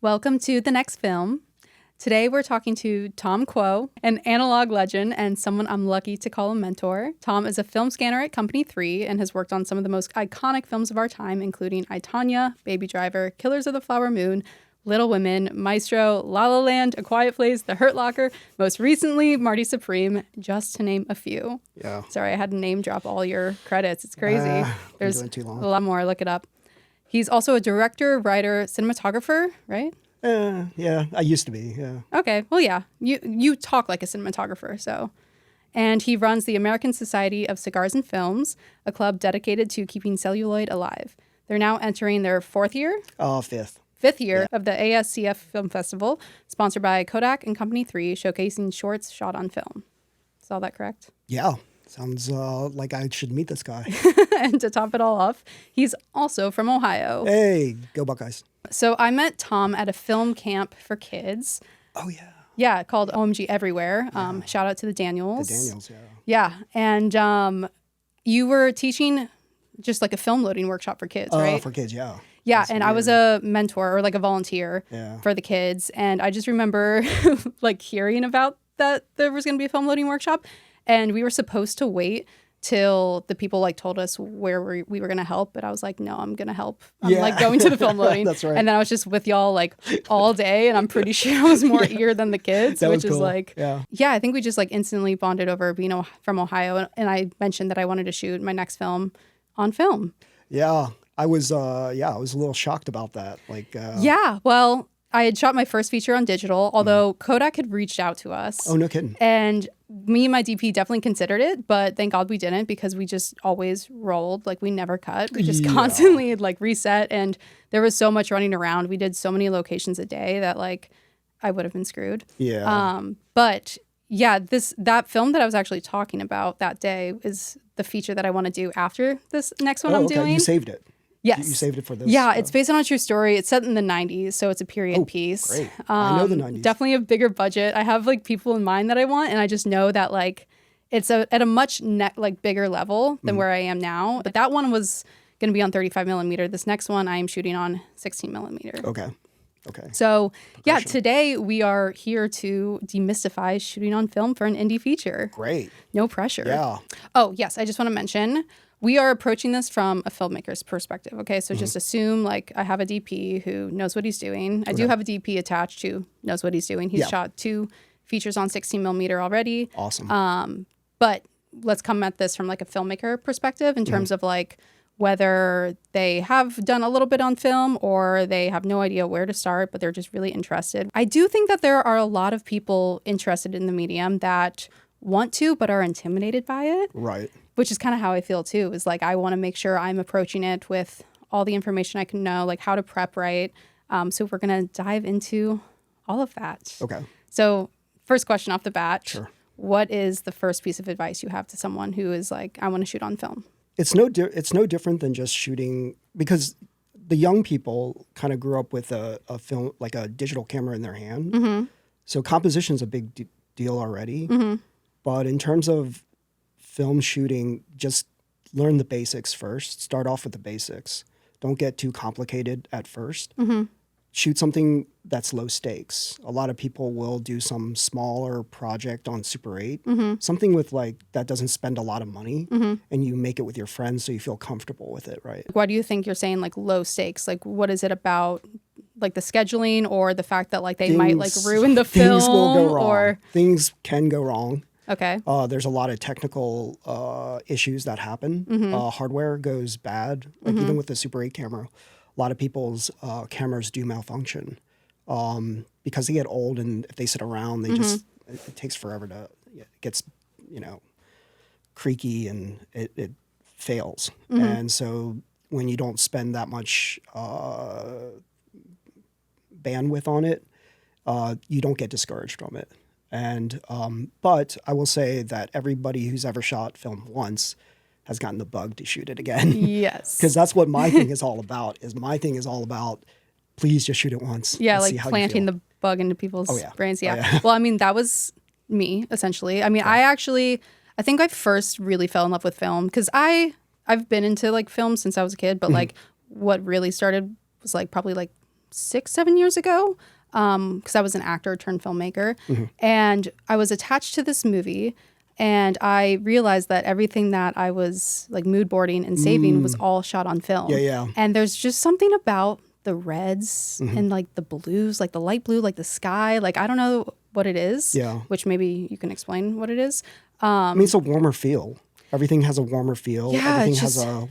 Welcome to The Next Film. Today we're talking to Thom Kuo, an analog legend and someone I'm lucky to call a mentor. Thom is a film scanner at Company 3 and has worked on some of the most iconic films of our time, including I, Tonya, Baby Driver, Killers of the Flower Moon, Little Women, Maestro, La La Land, A Quiet Place, The Hurt Locker, most recently Marty Supreme, just to name a few. Yeah. Sorry, I had to name drop all your credits. It's crazy. There's doing too long. a lot more. Look it up. He's also a director, writer, cinematographer, right? Yeah, I used to be, yeah. Okay, well, yeah, you talk like a cinematographer, so. And he runs the American Society of Cigars and Films, a club dedicated to keeping celluloid alive. They're now entering their fifth year of the ASCF Film Festival, sponsored by Kodak and Company 3, showcasing shorts shot on film. Is all that correct? Yeah, sounds like I should meet this guy. And to top it all off, he's also from Ohio. Hey, go Buckeyes. So I met Thom at a film camp for kids. Oh, yeah. Yeah, called OMG Everywhere. Shout out to the Daniels. The Daniels, yeah. Yeah, and you were teaching just like a film loading workshop for kids, right? For kids, yeah. Yeah, That's and weird. I was a mentor or like a volunteer for the kids. And I just remember like hearing about that there was going to be a film loading workshop. And we were supposed to wait till the people like told us where we were going to help. But I was like, no, I'm going to help. I'm like going to the film loading. That's right. And then I was just with y'all like all day. And I'm pretty sure I was more eager than the kids, That which was is cool. like, I think we just like instantly bonded over being from Ohio. And I mentioned that I wanted to shoot my next film on film. Yeah, I was a little shocked about that. Well, I had shot my first feature on digital, although Kodak had reached out to us. Oh, no kidding. And me and my DP definitely considered it, but thank God we didn't because we just always rolled. Like we never cut. We just constantly like reset. And there was so much running around. We did so many locations a day that like I would have been screwed. Yeah. But yeah, that film that I was actually talking about that day is the feature that I want to do after this next one I'm doing. You saved it. Yes. You saved it for this. Yeah, it's based on a true story. It's set in the 90s, so it's a period piece. Great. I know the 90s. Definitely a bigger budget. I have like people in mind that I want, and I just know that like it's at a much bigger level than where I am now. But that one was going to be on 35 millimeter. This next one I am shooting on 16 millimeter. Okay. So yeah, today we are here to demystify shooting on film for an indie feature. Great. No pressure. Yeah. Oh, yes. I just want to mention we are approaching this from a filmmaker's perspective. Okay. So just assume like I have a DP who knows what he's doing. I do have a DP attached who knows what he's doing. He's shot 2 features on 16 millimeter already. Awesome. But let's come at this from like a filmmaker perspective in terms of like whether they have done a little bit on film or they have no idea where to start, but they're just really interested. I do think that there are a lot of people interested in the medium that want to, but are intimidated by it. Right. Which is kind of how I feel too, is like, I want to make sure I'm approaching it with all the information I can know, like how to prep right. So we're going to dive into all of that. Okay. So first question off the bat. Sure. What is the first piece of advice you have to someone who is like, I want to shoot on film? It's no different than just shooting, because the young people kind of grew up with a film, like a digital camera in their hand. Mm-hmm. So composition's a big deal already. Mm-hmm. But in terms of film shooting, just learn the basics first. Start off with the basics. Don't get too complicated at first. Mm-hmm. Shoot something that's low stakes. A lot of people will do some smaller project on Super 8, something with like that doesn't spend a lot of money, and you make it with your friends so you feel comfortable with it, right? Why do you think you're saying like low stakes? Like what is it about like the scheduling or the fact that like they might like ruin the film? Things will go wrong. Or things can go wrong. Okay. There's a lot of technical issues that happen. Hardware goes bad, like even with the Super 8 camera. A lot of people's cameras do malfunction because they get old, and if they sit around, they just it takes forever to it gets creaky and it fails. And so when you don't spend that much bandwidth on it, you don't get discouraged from it. And but I will say that everybody who's ever shot film once has gotten the bug to shoot it again. Yes. Because that's what my thing is all about. Please just shoot it once. Yeah, and like see how planting you feel. the bug into people's brains. Yeah. Oh, yeah. Well, I mean, that was me, essentially. I mean, I think I first really fell in love with film because I've been into like film since I was a kid, but like what really started was like probably like 6-7 years ago, because I was an actor turned filmmaker, and I was attached to this movie, and I realized that everything that I was like mood boarding and saving was all shot on film. Yeah. And there's just something about the reds and like the blues, like the light blue, like the sky. Like, I don't know what it is. Yeah. Which maybe you can explain what it is. I mean, it's a warmer feel. Everything has a warmer feel. Yeah, Everything has a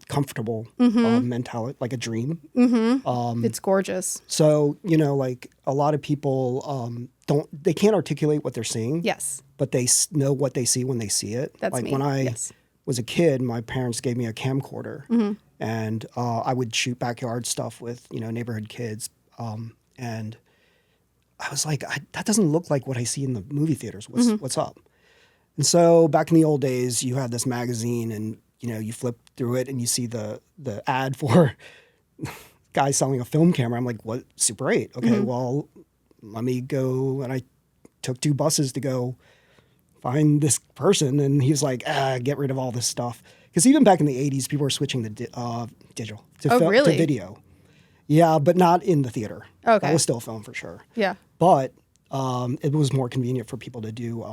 comfortable mentality, like a dream. It's gorgeous. So, you know, like a lot of people they can't articulate what they're seeing. Yes. But they know what they see when they see it. That's like me. when I Yes. was a kid, my parents gave me a camcorder, and I would shoot backyard stuff with, you know, neighborhood kids. And I was like, that doesn't look like what I see in the movie theaters. What's up? And so back in the old days, you had this magazine, and you know, you flip through it and you see the ad for guy selling a film camera. I'm like, what? Super 8. Okay, well, let me go. And I took 2 buses to go find this person, and he's like, get rid of all this stuff. Because even back in the 80s, people were switching to digital, to video. Yeah, but not in the theater. Okay. That was still film for sure. Yeah. But it was more convenient for people to do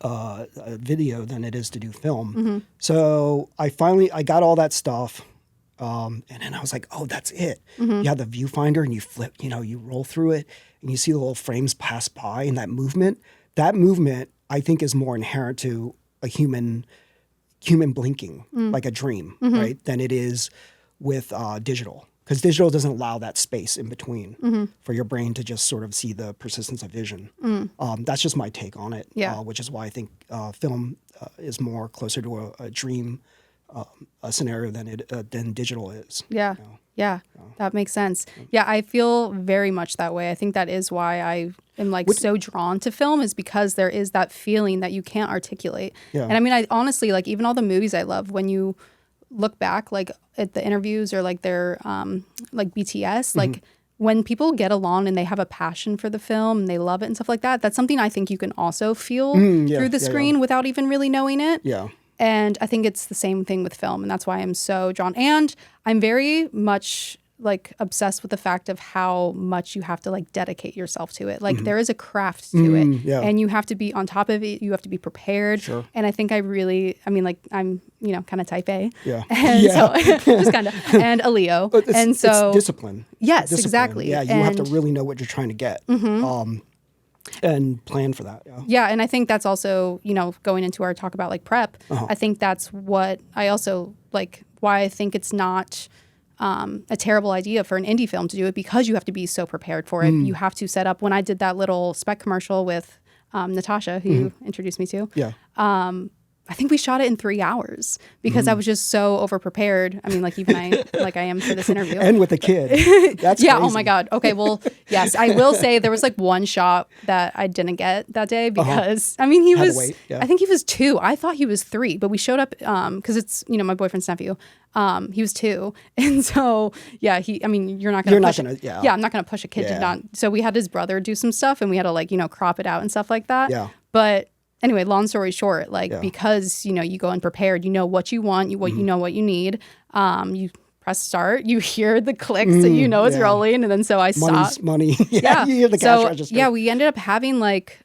video than it is to do film. So I got all that stuff. And then I was like, oh, that's it. You have the viewfinder and you flip, you know, you roll through it and you see the little frames pass by, and that movement I think is more inherent to a human blinking, like a dream, right? Than it is with digital. Because digital doesn't allow that space in between for your brain to just sort of see the persistence of vision. That's just my take on it, which is why I think film is more closer to a dream a scenario than digital is. Yeah. You know? Yeah. That makes sense. Yeah, I feel very much that way. I think that is why I am like so drawn to film, is because there is that feeling that you can't articulate. Yeah. And I mean, I honestly, like, even all the movies I love, when you look back like at the interviews or like their like BTS, like when people get along and they have a passion for the film and they love it and stuff like that, that's something I think you can also feel through the screen without even really knowing it. Yeah. And I think it's the same thing with film, and that's why I'm so drawn. And I'm very much like obsessed with the fact of how much you have to like dedicate yourself to it. Like there is a craft to it, and you have to be on top of it. You have to be prepared. Sure. And I think I mean, like I'm, you know, kind of type A. Yeah. And so just kind of, and a Leo. And so it's discipline. Yes, Discipline. exactly. Yeah. You have to really know what you're trying to get. And plan for that. Yeah. Yeah, and I think that's also, you know, going into our talk about like prep, I think that's what I also like, why I think it's not a terrible idea for an indie film to do it, because you have to be so prepared for it. You have to set up. When I did that little spec commercial with Natasha, who you introduced me to, I think we shot it in 3 hours because I was just so over prepared. I mean, like even I am for this interview. And with a kid. That's yeah. crazy. Oh my God. Okay. Well, yes, I will say there was like one shot that I didn't get that day because I mean, he Had to was, wait, yeah. I think he was 2. I thought he was 3, but we showed up because it's, you know, my boyfriend's nephew. He was 2. And so, yeah, I mean, you're not going to push it. Yeah, I'm not going to push a kid to not. So we had his brother do some stuff and we had to like, you know, crop it out and stuff like that. Yeah. But anyway, long story short, like because, you know, you go in prepared, you know what you want, you know what you need. You press start, you hear the clicks, so you know it's rolling, and then so I stopped. Money. Yeah. You hear the cash register. Yeah, we ended up having like,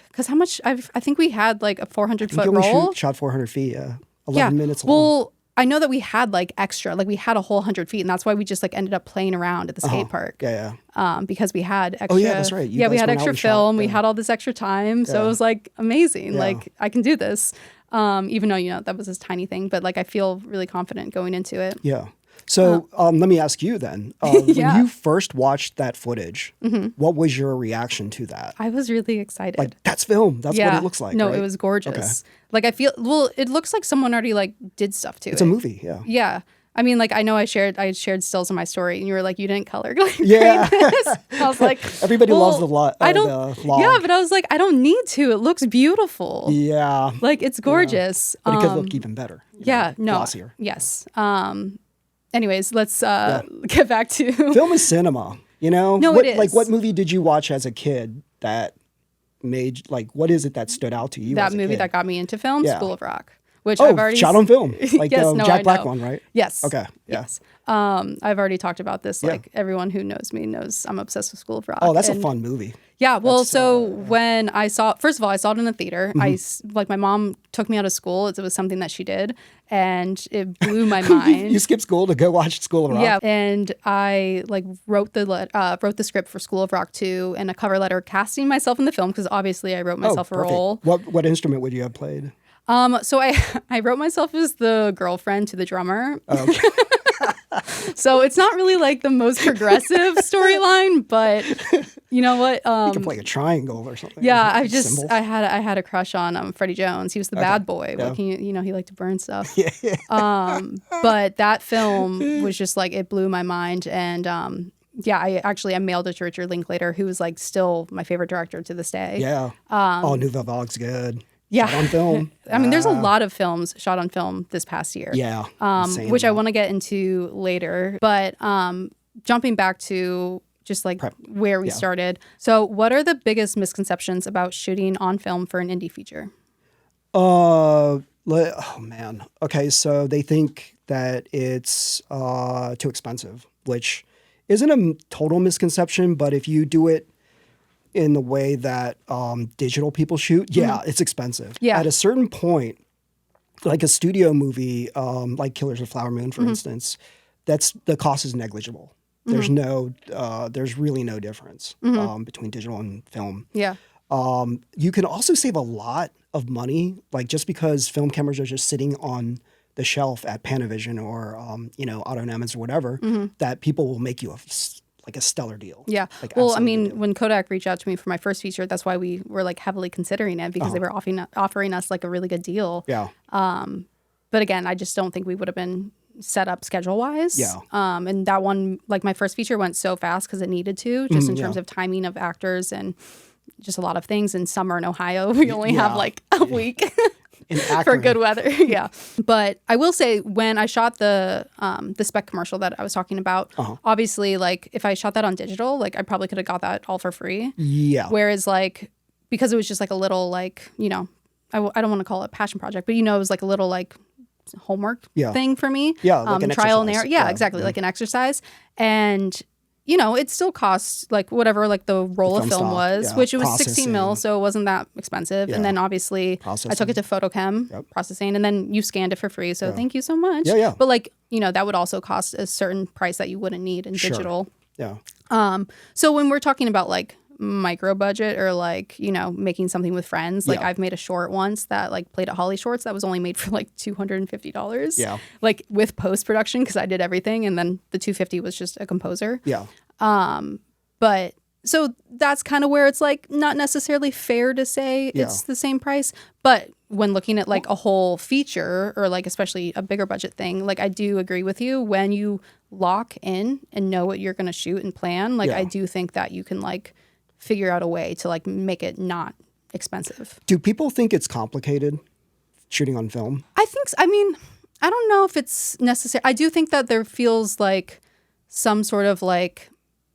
because how much? I think we had like a 400-foot roll. Shot 400 feet. 11 minutes long. Well, I know that we had like extra, like we had a whole 100 feet, and that's why we just like ended up playing around at the skate park. Because we had extra. Oh yeah, that's right. We had extra film. We had all this extra time, so it was like amazing. Yeah. Like I can do this, even though, you know, that was this tiny thing, but like I feel really confident going into it. Yeah. So let me ask you then. When you first watched that footage, what was your reaction to that? I was really excited. Like, that's film. That's what it looks like. No, right? it was gorgeous. Okay. Like I feel, it looks like someone already like did stuff to it. It's a movie, yeah. Yeah. I mean, like I know I shared stills in my story, and you were like, you didn't color grade yeah. this. I was like, everybody loves the log. Yeah, but I was like, I don't need to. It looks beautiful. Yeah. Like it's gorgeous. But it could look even better. Glossier. Yes. Anyways, let's get back to film is cinema. You know, no, it is. Like, what movie did you watch as a kid that made, like, what is it that stood out to you? That as a movie kid? that got me into film, School of Rock. which I've already shot on film, like yes, the no, Jack I Black know. one, right? Yes. Okay. Yeah. Yes. I've already talked about this. Yeah. Like everyone who knows me knows I'm obsessed with School of Rock. Oh, that's and a fun movie. Yeah, well, That's, so when I saw, first of all, I saw it in the theater. Like my mom took me out of school. It was something that she did, and it blew my mind. You skipped school to go watch School of Rock? Yeah, and I like wrote the script for School of Rock 2 and a cover letter casting myself in the film because obviously I wrote myself a role. What instrument would you have played? So I wrote myself as the girlfriend to the drummer. Oh, okay. So it's not really like the most progressive storyline, but you know what? You can play a triangle or something. Yeah, Symbols. I had a crush on Freddie Jones. He was the bad boy. Yeah. Like he liked to burn stuff. Yeah. But that film was just like it blew my mind, and yeah, I mailed it to Richard Linklater, who was like still my favorite director to this day. Yeah. Nouveau Vog's good. Yeah. Shot on film. I mean, there's a lot of films shot on film this past year. Yeah. Which I want to get into later. But jumping back to just like where we started. So what are the biggest misconceptions about shooting on film for an indie feature? Oh man. Okay, so they think that it's too expensive, which isn't a total misconception, but if you do it in the way that digital people shoot, it's expensive. Yeah. At a certain point, like a studio movie, like Killers of Flower Moon, for instance, the cost is negligible. There's there's really no difference between digital and film. Yeah. You can also save a lot of money, like just because film cameras are just sitting on the shelf at Panavision or Auto-Nemens or whatever, that people will make you a stellar deal. Yeah. Like, well, I absolutely mean, when Kodak reached out to me for my first feature, that's why we were like heavily considering it because they were offering us like a really good deal. Yeah. But again, I just don't think we would have been set up schedule wise. Yeah. And that one, like my first feature went so fast because it needed to, just in terms of timing of actors and just a lot of things. In summer in Ohio, we only have like a week. For good weather. Yeah. But I will say when I shot the spec commercial that I was talking about, obviously like if I shot that on digital, like I probably could have got that all for free. Yeah. Whereas like, because it was just like a little like, I don't want to call it a passion project, but it was like a little like homework thing for me. Yeah. Like an trial and exercise. error. Yeah, exactly. Like an exercise. And it still costs like whatever like the roll of film was, which it was 16 mil, so it wasn't that expensive. And then obviously I took it to photochem processing, and then you scanned it for free. So thank you so much. Yeah. But like that would also cost a certain price that you wouldn't need in digital. Yeah. So when we're talking about like micro budget or like making something with friends, like I've made a short once that like played at Holly Shorts that was only made for like $250. Yeah. Like with post production because I did everything, and then the $250 was just a composer. Yeah. But so that's kind of where it's like not necessarily fair to say it's the same price. But when looking at like a whole feature or like especially a bigger budget thing, like I do agree with you when you lock in and know what you're going to shoot and plan. Like I do think that you can like figure out a way to like make it not expensive. Do people think it's complicated shooting on film? I mean, I don't know if it's necessary. I do think that there feels like some sort of like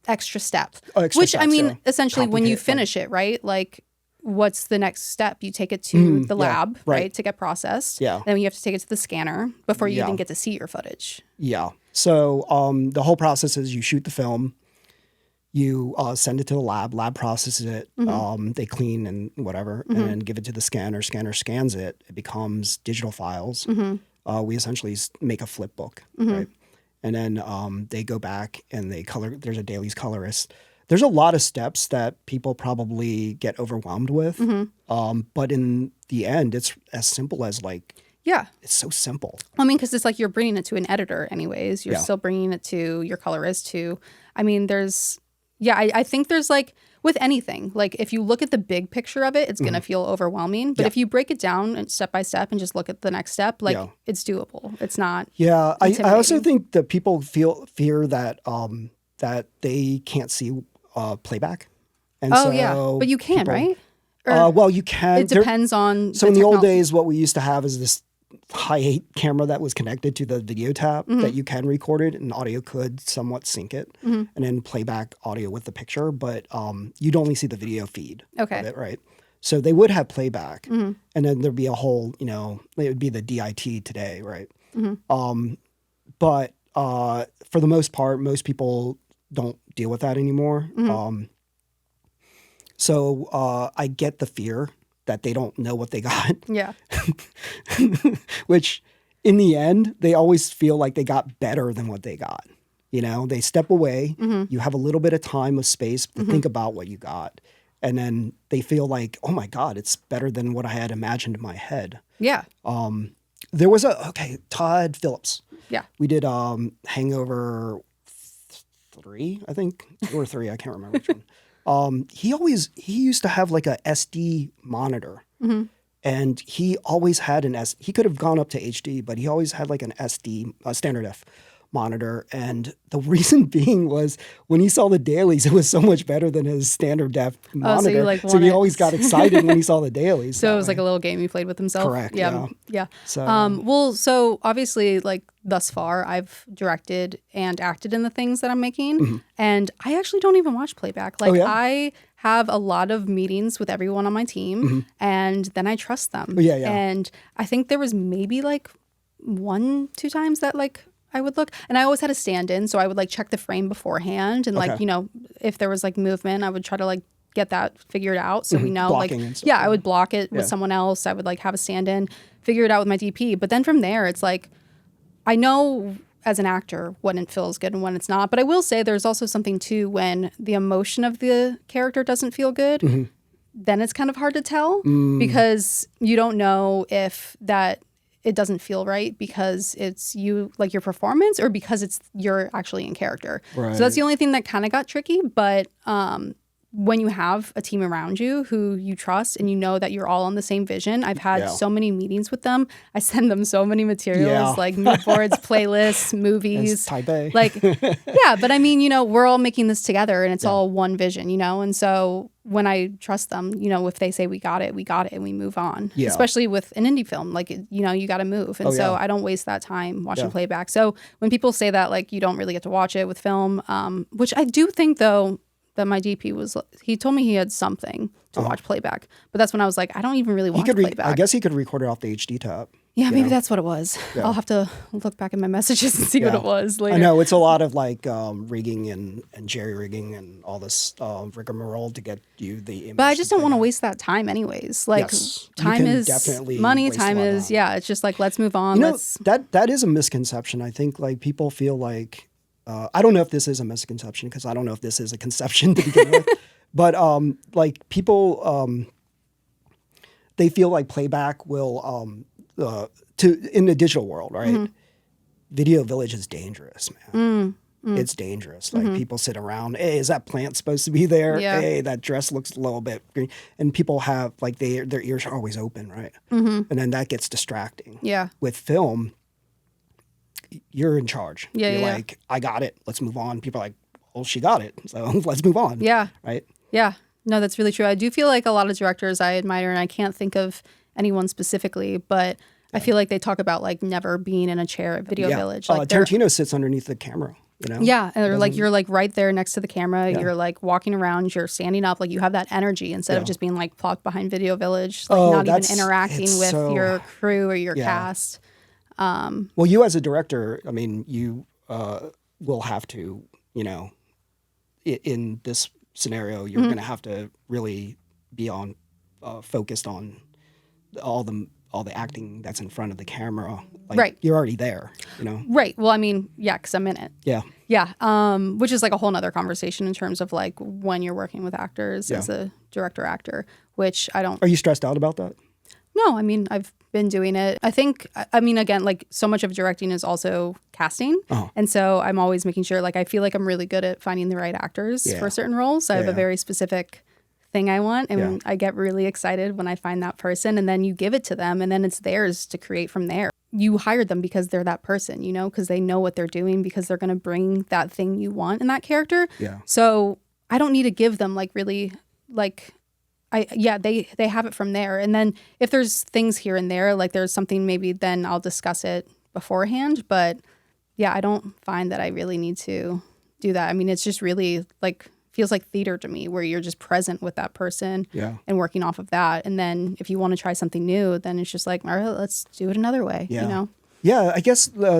extra step, which I mean, essentially when you finish it, right? Like what's the next step? You take it to the lab, right? To get processed. Yeah. Then you have to take it to the scanner before you even get to see your footage. Yeah. So the whole process is you shoot the film, you send it to the lab processes it, they clean and whatever, and give it to the scanner scans it, it becomes digital files. We essentially make a flip book, right? And then they go back and they color. There's a dailies colorist. There's a lot of steps that people probably get overwhelmed with. But in the end, it's as simple as like, it's so simple. I mean, because it's like you're bringing it to an editor anyways. You're still bringing it to your colorist too. I mean, I think there's like, with anything, like if you look at the big picture of it, it's going to feel overwhelming. But if you break it down step by step and just look at the next step, like it's doable. It's not. Yeah. I also think that people fear that that they can't see playback. And but you can, right? Well, you can. It depends on. So in the old days, what we used to have is this high-8 camera that was connected to the video tap that you can record it, and audio could somewhat sync it and then play back audio with the picture, but you'd only see the video feed of it, right? So they would have playback, and then there'd be a whole, it would be the DIT today, right? But for the most part, most people don't deal with that anymore. So I get the fear that they don't know what they got. Yeah. Which in the end, they always feel like they got better than what they got. They step away. You have a little bit of time of space to think about what you got. And then they feel like, oh my God, it's better than what I had imagined in my head. Yeah. There was Todd Phillips. Yeah. We did Hangover 3, I think, 2 or 3. I can't remember which one. He used to have like a SD monitor. And he always had he could have gone up to HD, but he always had like an SD, standard F monitor. And the reason being was when he saw the dailies, it was so much better than his standard def monitor. So he always got excited when he saw the dailies. So it was like a little game he played with himself. Correct. Yeah. So, so obviously, like thus far, I've directed and acted in the things that I'm making, and I actually don't even watch playback. Like I have a lot of meetings with everyone on my team, and then I trust them. And I think there was maybe like 1-2 times that like I would look, and I always had a stand-in, so I would like check the frame beforehand, and like if there was like movement, I would try to like get that figured out so we know. Blocking like and stuff, I would block it with someone else. I would like have a stand-in, figure it out with my DP, but then from there it's like I know as an actor when it feels good and when it's not. But I will say there's also something too when the emotion of the character doesn't feel good. Then it's kind of hard to tell because you don't know if that it doesn't feel right because it's you, like your performance, or because you're actually in character. Right. So that's the only thing that kind of got tricky. But when you have a team around you who you trust and you know that you're all on the same vision, I've had so many meetings with them. I send them so many materials, like mood boards, playlists, movies. Type A. Like, but I mean, we're all making this together and it's all one vision, and so when I trust them, if they say we got it, and we move on. Yeah. Especially with an indie film, like, you got to move. And so I don't waste that time watching playback. So when people say that, like, you don't really get to watch it with film, which I do think, though, that my DP he told me he had something to watch playback. But that's when I was like, I don't even really watch playback. I guess he could record it off the HD tab. Yeah, maybe that's what it was. Yeah. I'll have to look back at my messages and see what it was later. I know it's a lot of like rigging and jerry rigging and all this rigmarole to get you the image. But I just don't want to waste that time anyways. Like time is money, time is, it's just like, let's move on. That is a misconception. I think like people feel like, I don't know if this is a misconception because I don't know if this is a conception to begin with, but like people, they feel like playback will, in the digital world, right? Video Village is dangerous, man. It's dangerous. Like people sit around, hey, is that plant supposed to be there? Yeah. Hey, that dress looks a little bit green. And people have like their ears are always open, right? And then that gets distracting. Yeah. With film, you're in charge. Yeah, you're like, I got it. Let's move on. People are like, well, she got it. So let's move on. Yeah. Right? Yeah. No, that's really true. I do feel like a lot of directors I admire, and I can't think of anyone specifically, but I feel like they talk about like never being in a chair at Video Village. Like Tarantino sits underneath the camera, Yeah. And like you're like right there next to the camera. Yeah. You're like walking around, you're standing up, like you have that energy instead of just being like plopped behind Video Village, like not even interacting with your crew or your cast. Well, you as a director, I mean, you will have to, in this scenario, you're going to have to really be on focused on all the acting that's in front of the camera. Like, right. You're already there, Right. Well, I mean, because I'm in it. Yeah. Yeah. Which is like a whole nother conversation in terms of like when you're working with actors as a director-actor, which I don't. Are you stressed out about that? No, I mean, I've been doing it. I think, again, like so much of directing is also casting. And so I'm always making sure, like, I feel like I'm really good at finding the right actors for certain roles. I have a very specific thing I want. And I get really excited when I find that person, and then you give it to them, and then it's theirs to create from there. You hired them because they're that person, because they know what they're doing, because they're going to bring that thing you want in that character. Yeah. So I don't need to give them like really like, they have it from there. And then if there's things here and there, like there's something maybe, then I'll discuss it beforehand. But I don't find that I really need to do that. I mean, it's just really like feels like theater to me, where you're just present with that person Yeah. and working off of that. And then if you want to try something new, then it's just like, all right, let's do it another way. Yeah. You know? Yeah, I guess your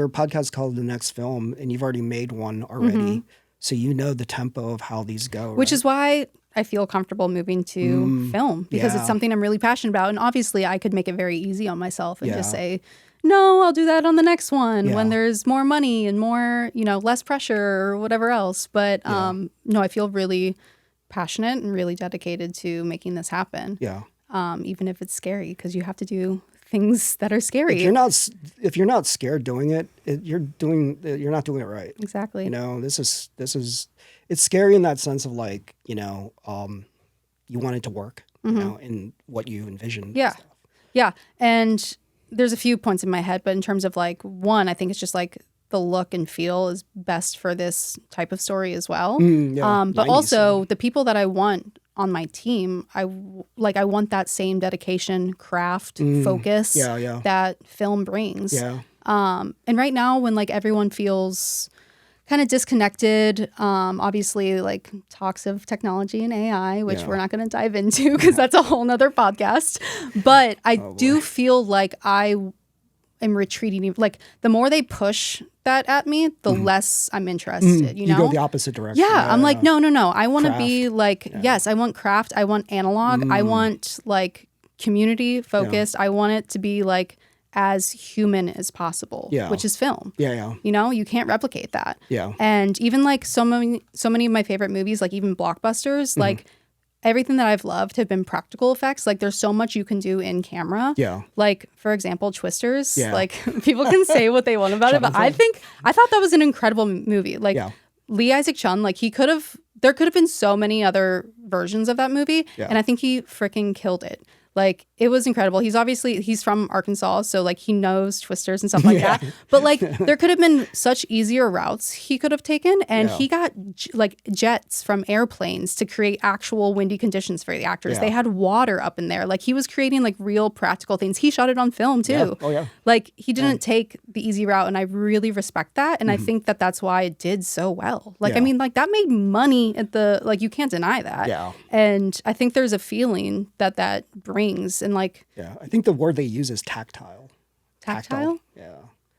podcast is called The Next Film, and you've already made one already, so you know the tempo of how these go. Which is why I feel comfortable moving to film, because it's something I'm really passionate about. And obviously, I could make it very easy on myself and just say, no, I'll do that on the next one when there's more money and more, less pressure or whatever else. But no, I feel really passionate and really dedicated to making this happen. Yeah. Even if it's scary, because you have to do things that are scary. If you're not scared doing it, you're not doing it right. Exactly. It's scary in that sense of like, you want it to work, in what you envision. Yeah. Yeah. And there's a few points in my head, but in terms of like, one, I think it's just like the look and feel is best for this type of story as well. But 90s, also the people that I want on my team, I want that same dedication, craft, focus that film brings. Yeah. And right now when like everyone feels kind of disconnected, obviously like talks of technology and AI, which we're not going to dive into because that's a whole nother podcast. But I do feel like I am retreating. Like the more they push that at me, the less I'm interested. You go the opposite direction. Yeah, I'm like, no. I want to be like, yes, I want craft. I want analog. I want like community focused. I want it to be like as human as possible, which is film. Yeah. You can't replicate that. Yeah. And even like so many of my favorite movies, like even blockbusters, like everything that I've loved have been practical effects. Like there's so much you can do in camera. Yeah. Like for example, Twisters. Yeah. Like people can say what they want about it, but I thought that was an incredible movie. Like Lee Isaac Chung, like there could have been so many other versions of that movie, and I think he freaking killed it. Like it was incredible. He's from Arkansas, so like he knows Twisters and stuff like that. But like there could have been such easier routes he could have taken, and he got like jets from airplanes to create actual windy conditions for the actors. They had water up in there. Like he was creating like real practical things. He shot it on film too. Yeah. Oh yeah. Like he didn't take the easy route, and I really respect that. And I think that that's why it did so well. Like I mean, like that made money at you can't deny that. Yeah. And I think there's a feeling that brings. And like I think the word they use is tactile. Tactile? Yeah.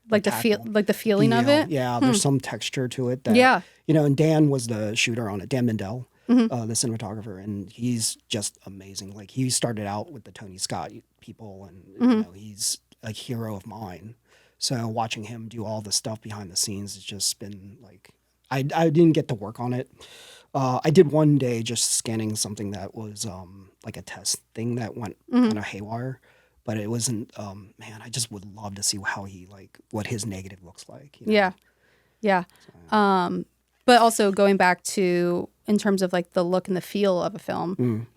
Like the feeling of it? Yeah, there's some texture to it that and Dan was the shooter on it, Dan Mindell, the cinematographer, and he's just amazing. Like he started out with the Tony Scott people, and he's a hero of mine. So watching him do all the stuff behind the scenes has just been like I didn't get to work on it. I did one day just scanning something that was like a test thing that went kind of haywire, but it wasn't. Man, I just would love to see how what his negative looks like. Yeah. So. But also going back to in terms of like the look and the feel of a film,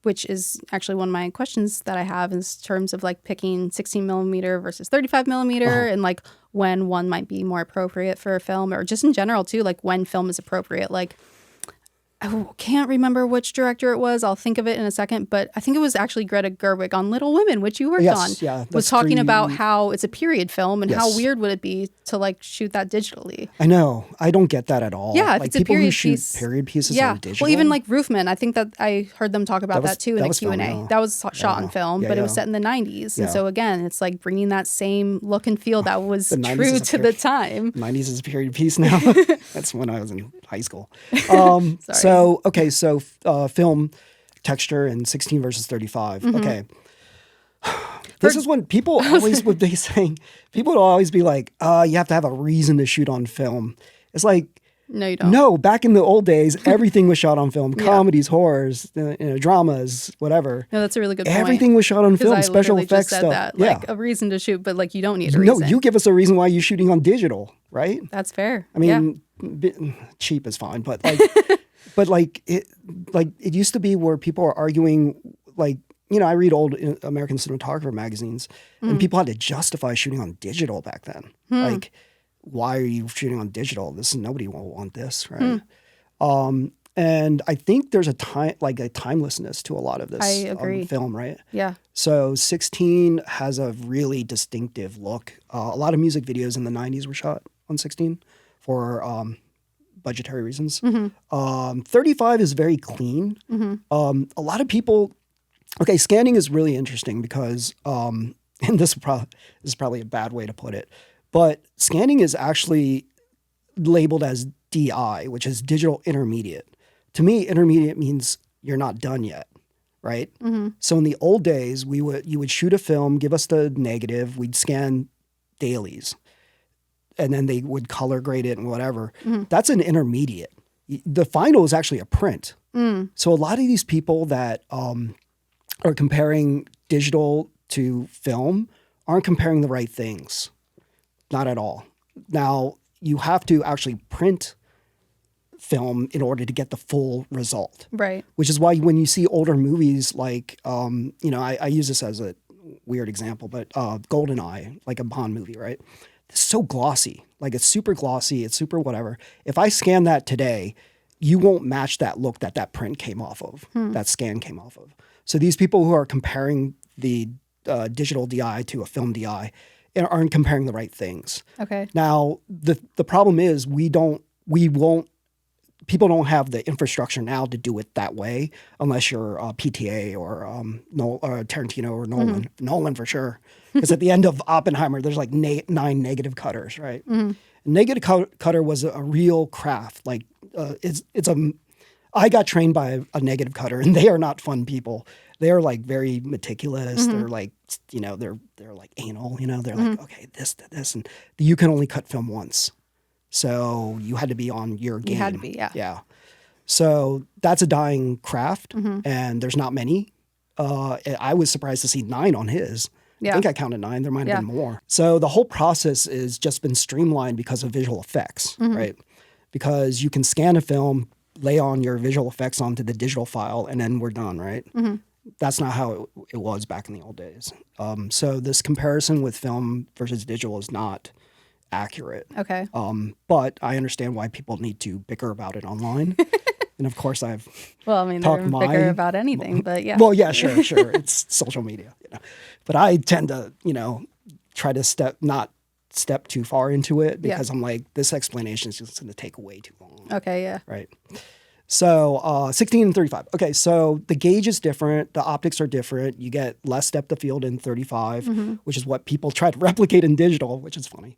which is actually one of my questions that I have in terms of like picking 16 millimeter versus 35 millimeter and like when one might be more appropriate for a film, or just in general too, like when film is appropriate. Like I can't remember which director it was. I'll think of it in a second. But I think it was actually Greta Gerwig on Little Women, which you worked on. Yeah, was talking about how it's a period film and how weird would it be to like shoot that digitally. I know. I don't get that at all. Yeah, if like it's a period people who piece, shoot period pieces on digital. Well, even like Roofman, I think that I heard them talk about that too in a Q&A. Film, that was shot on film, but it was set in the 90s. And so again, it's like bringing that same look and feel that was true to the time. 90s is a period piece now. That's when I was in high school. So film texture and 16 versus 35. Okay. This is when people always would be saying, people would always be like, you have to have a reason to shoot on film. It's like, no, you don't. No, back in the old days, everything was shot on film. Comedies, horrors, dramas, whatever. No, that's a really good point. Everything was shot on film, special effects just said stuff. That. Like a reason to shoot, but like you don't need a reason. No, you give us a reason why you're shooting on digital, right? That's fair. I mean, cheap is fine, but like, it used to be where people are arguing, like, I read old American cinematographer magazines, and people had to justify shooting on digital back then. Like, why are you shooting on digital? Nobody will want this, right? And I think there's a timelessness to a lot of this. I agree. Film, right? Yeah. So 16 has a really distinctive look. A lot of music videos in the 90s were shot on 16 for budgetary reasons. 35 is very clean. A lot of people, okay, scanning is really interesting because, and this is probably a bad way to put it, but scanning is actually labeled as DI, which is digital intermediate. To me, intermediate means you're not done yet, right? So in the old days, you would shoot a film, give us the negative, we'd scan dailies, and then they would color grade it and whatever. That's an intermediate. The final is actually a print. So a lot of these people that are comparing digital to film aren't comparing the right things. Not at all. Now, you have to actually print film in order to get the full result. Right. Which is why when you see older movies like, I use this as a weird example, but GoldenEye, like a Bond movie, right? It's so glossy. Like it's super glossy. It's super whatever. If I scan that today, you won't match that look that print came off of, that scan came off of. So these people who are comparing the digital DI to a film DI aren't comparing the right things. Okay. Now, the problem is people don't have the infrastructure now to do it that way unless you're PTA or Tarantino or Nolan. Nolan for sure. Because at the end of Oppenheimer, there's like 9 negative cutters, right? Negative cutter was a real craft. Like I got trained by a negative cutter, and they are not fun people. They are like very meticulous. They're like, they're like anal. They're like, okay, this, and you can only cut film once. So you had to be on your game. You had to be, yeah. Yeah. So that's a dying craft, and there's not many. I was surprised to see 9 on his. Yeah. I think I counted 9. There might have been more. So the whole process has just been streamlined because of visual effects, right? Because you can scan a film, lay on your visual effects onto the digital file, and then we're done, right? That's not how it was back in the old days. So this comparison with film versus digital is not accurate. Okay. But I understand why people need to bicker about it online. And of course they're bicker about anything, but yeah. Well, yeah, sure. It's social media, But I tend to, try to not step too far into it because I'm like, this explanation is just going to take way too long. Okay, yeah. Right. So 16 and 35. Okay, so the gauge is different. The optics are different. You get less depth of field in 35, which is what people try to replicate in digital, which is funny.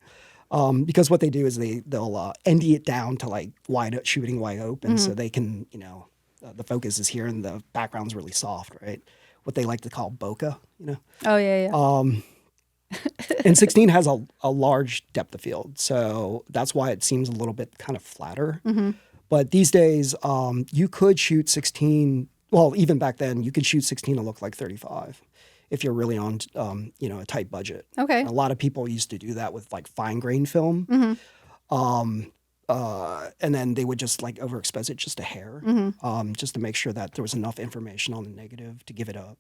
Because what they do is they'll ND it down to like shooting wide open, so they can, the focus is here and the background's really soft, right? What they like to call bokeh, Oh, yeah. And 16 has a large depth of field, so that's why it seems a little bit kind of flatter. But these days, you could shoot 16. Well, even back then, you could shoot 16 to look like 35 if you're really on, a tight budget. Okay. And a lot of people used to do that with like fine grain film. And then they would just like overexpose it just a hair, just to make sure that there was enough information on the negative to give it a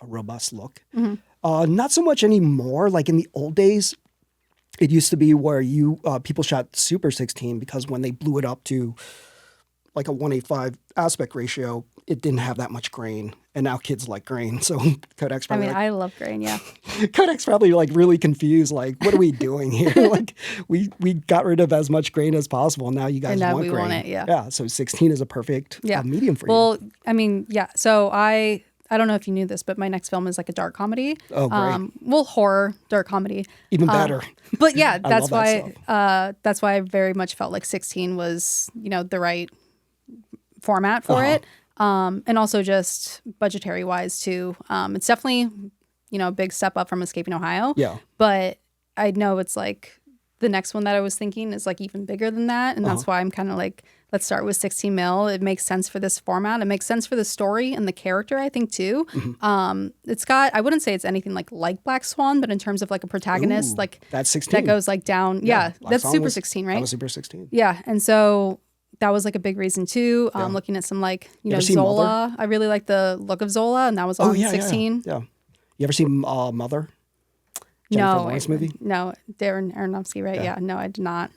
robust look. Not so much anymore. Like in the old days, it used to be where people shot Super 16 because when they blew it up to like a 1:5 aspect ratio, it didn't have that much grain. And now kids like grain. So Kodak's probably I love grain, yeah. Kodak's probably like really confused. Like, what are we doing here? Like we got rid of as much grain as possible. And now you guys want grain. Want it, yeah. Yeah. So 16 is a perfect medium for you. Well, yeah. So I don't know if you knew this, but my next film is like a dark comedy. Oh, great. Horror, dark comedy. Even better. But yeah, that's why I very much felt like 16 was, the right format for it. And also just budgetary wise too. It's definitely, a big step up from Escaping Ohio. Yeah. But I know it's like the next one that I was thinking is like even bigger than that. And that's why I'm kind of like, let's start with 16 mil. It makes sense for this format. It makes sense for the story and the character, I think, too. It's got, I wouldn't say it's anything like Black Swan, but in terms of like a protagonist, like that's 16. that goes like down. Yeah, that's Super 16, right? That was Super 16. Yeah. And so that was like a big reason too. Looking at some like, Zola. Mother? I really like the look of Zola, and that was on 16. Yeah. You ever seen Mother? Jennifer Lawrence movie? No, Darren Aronofsky, right? Yeah, no, I did not.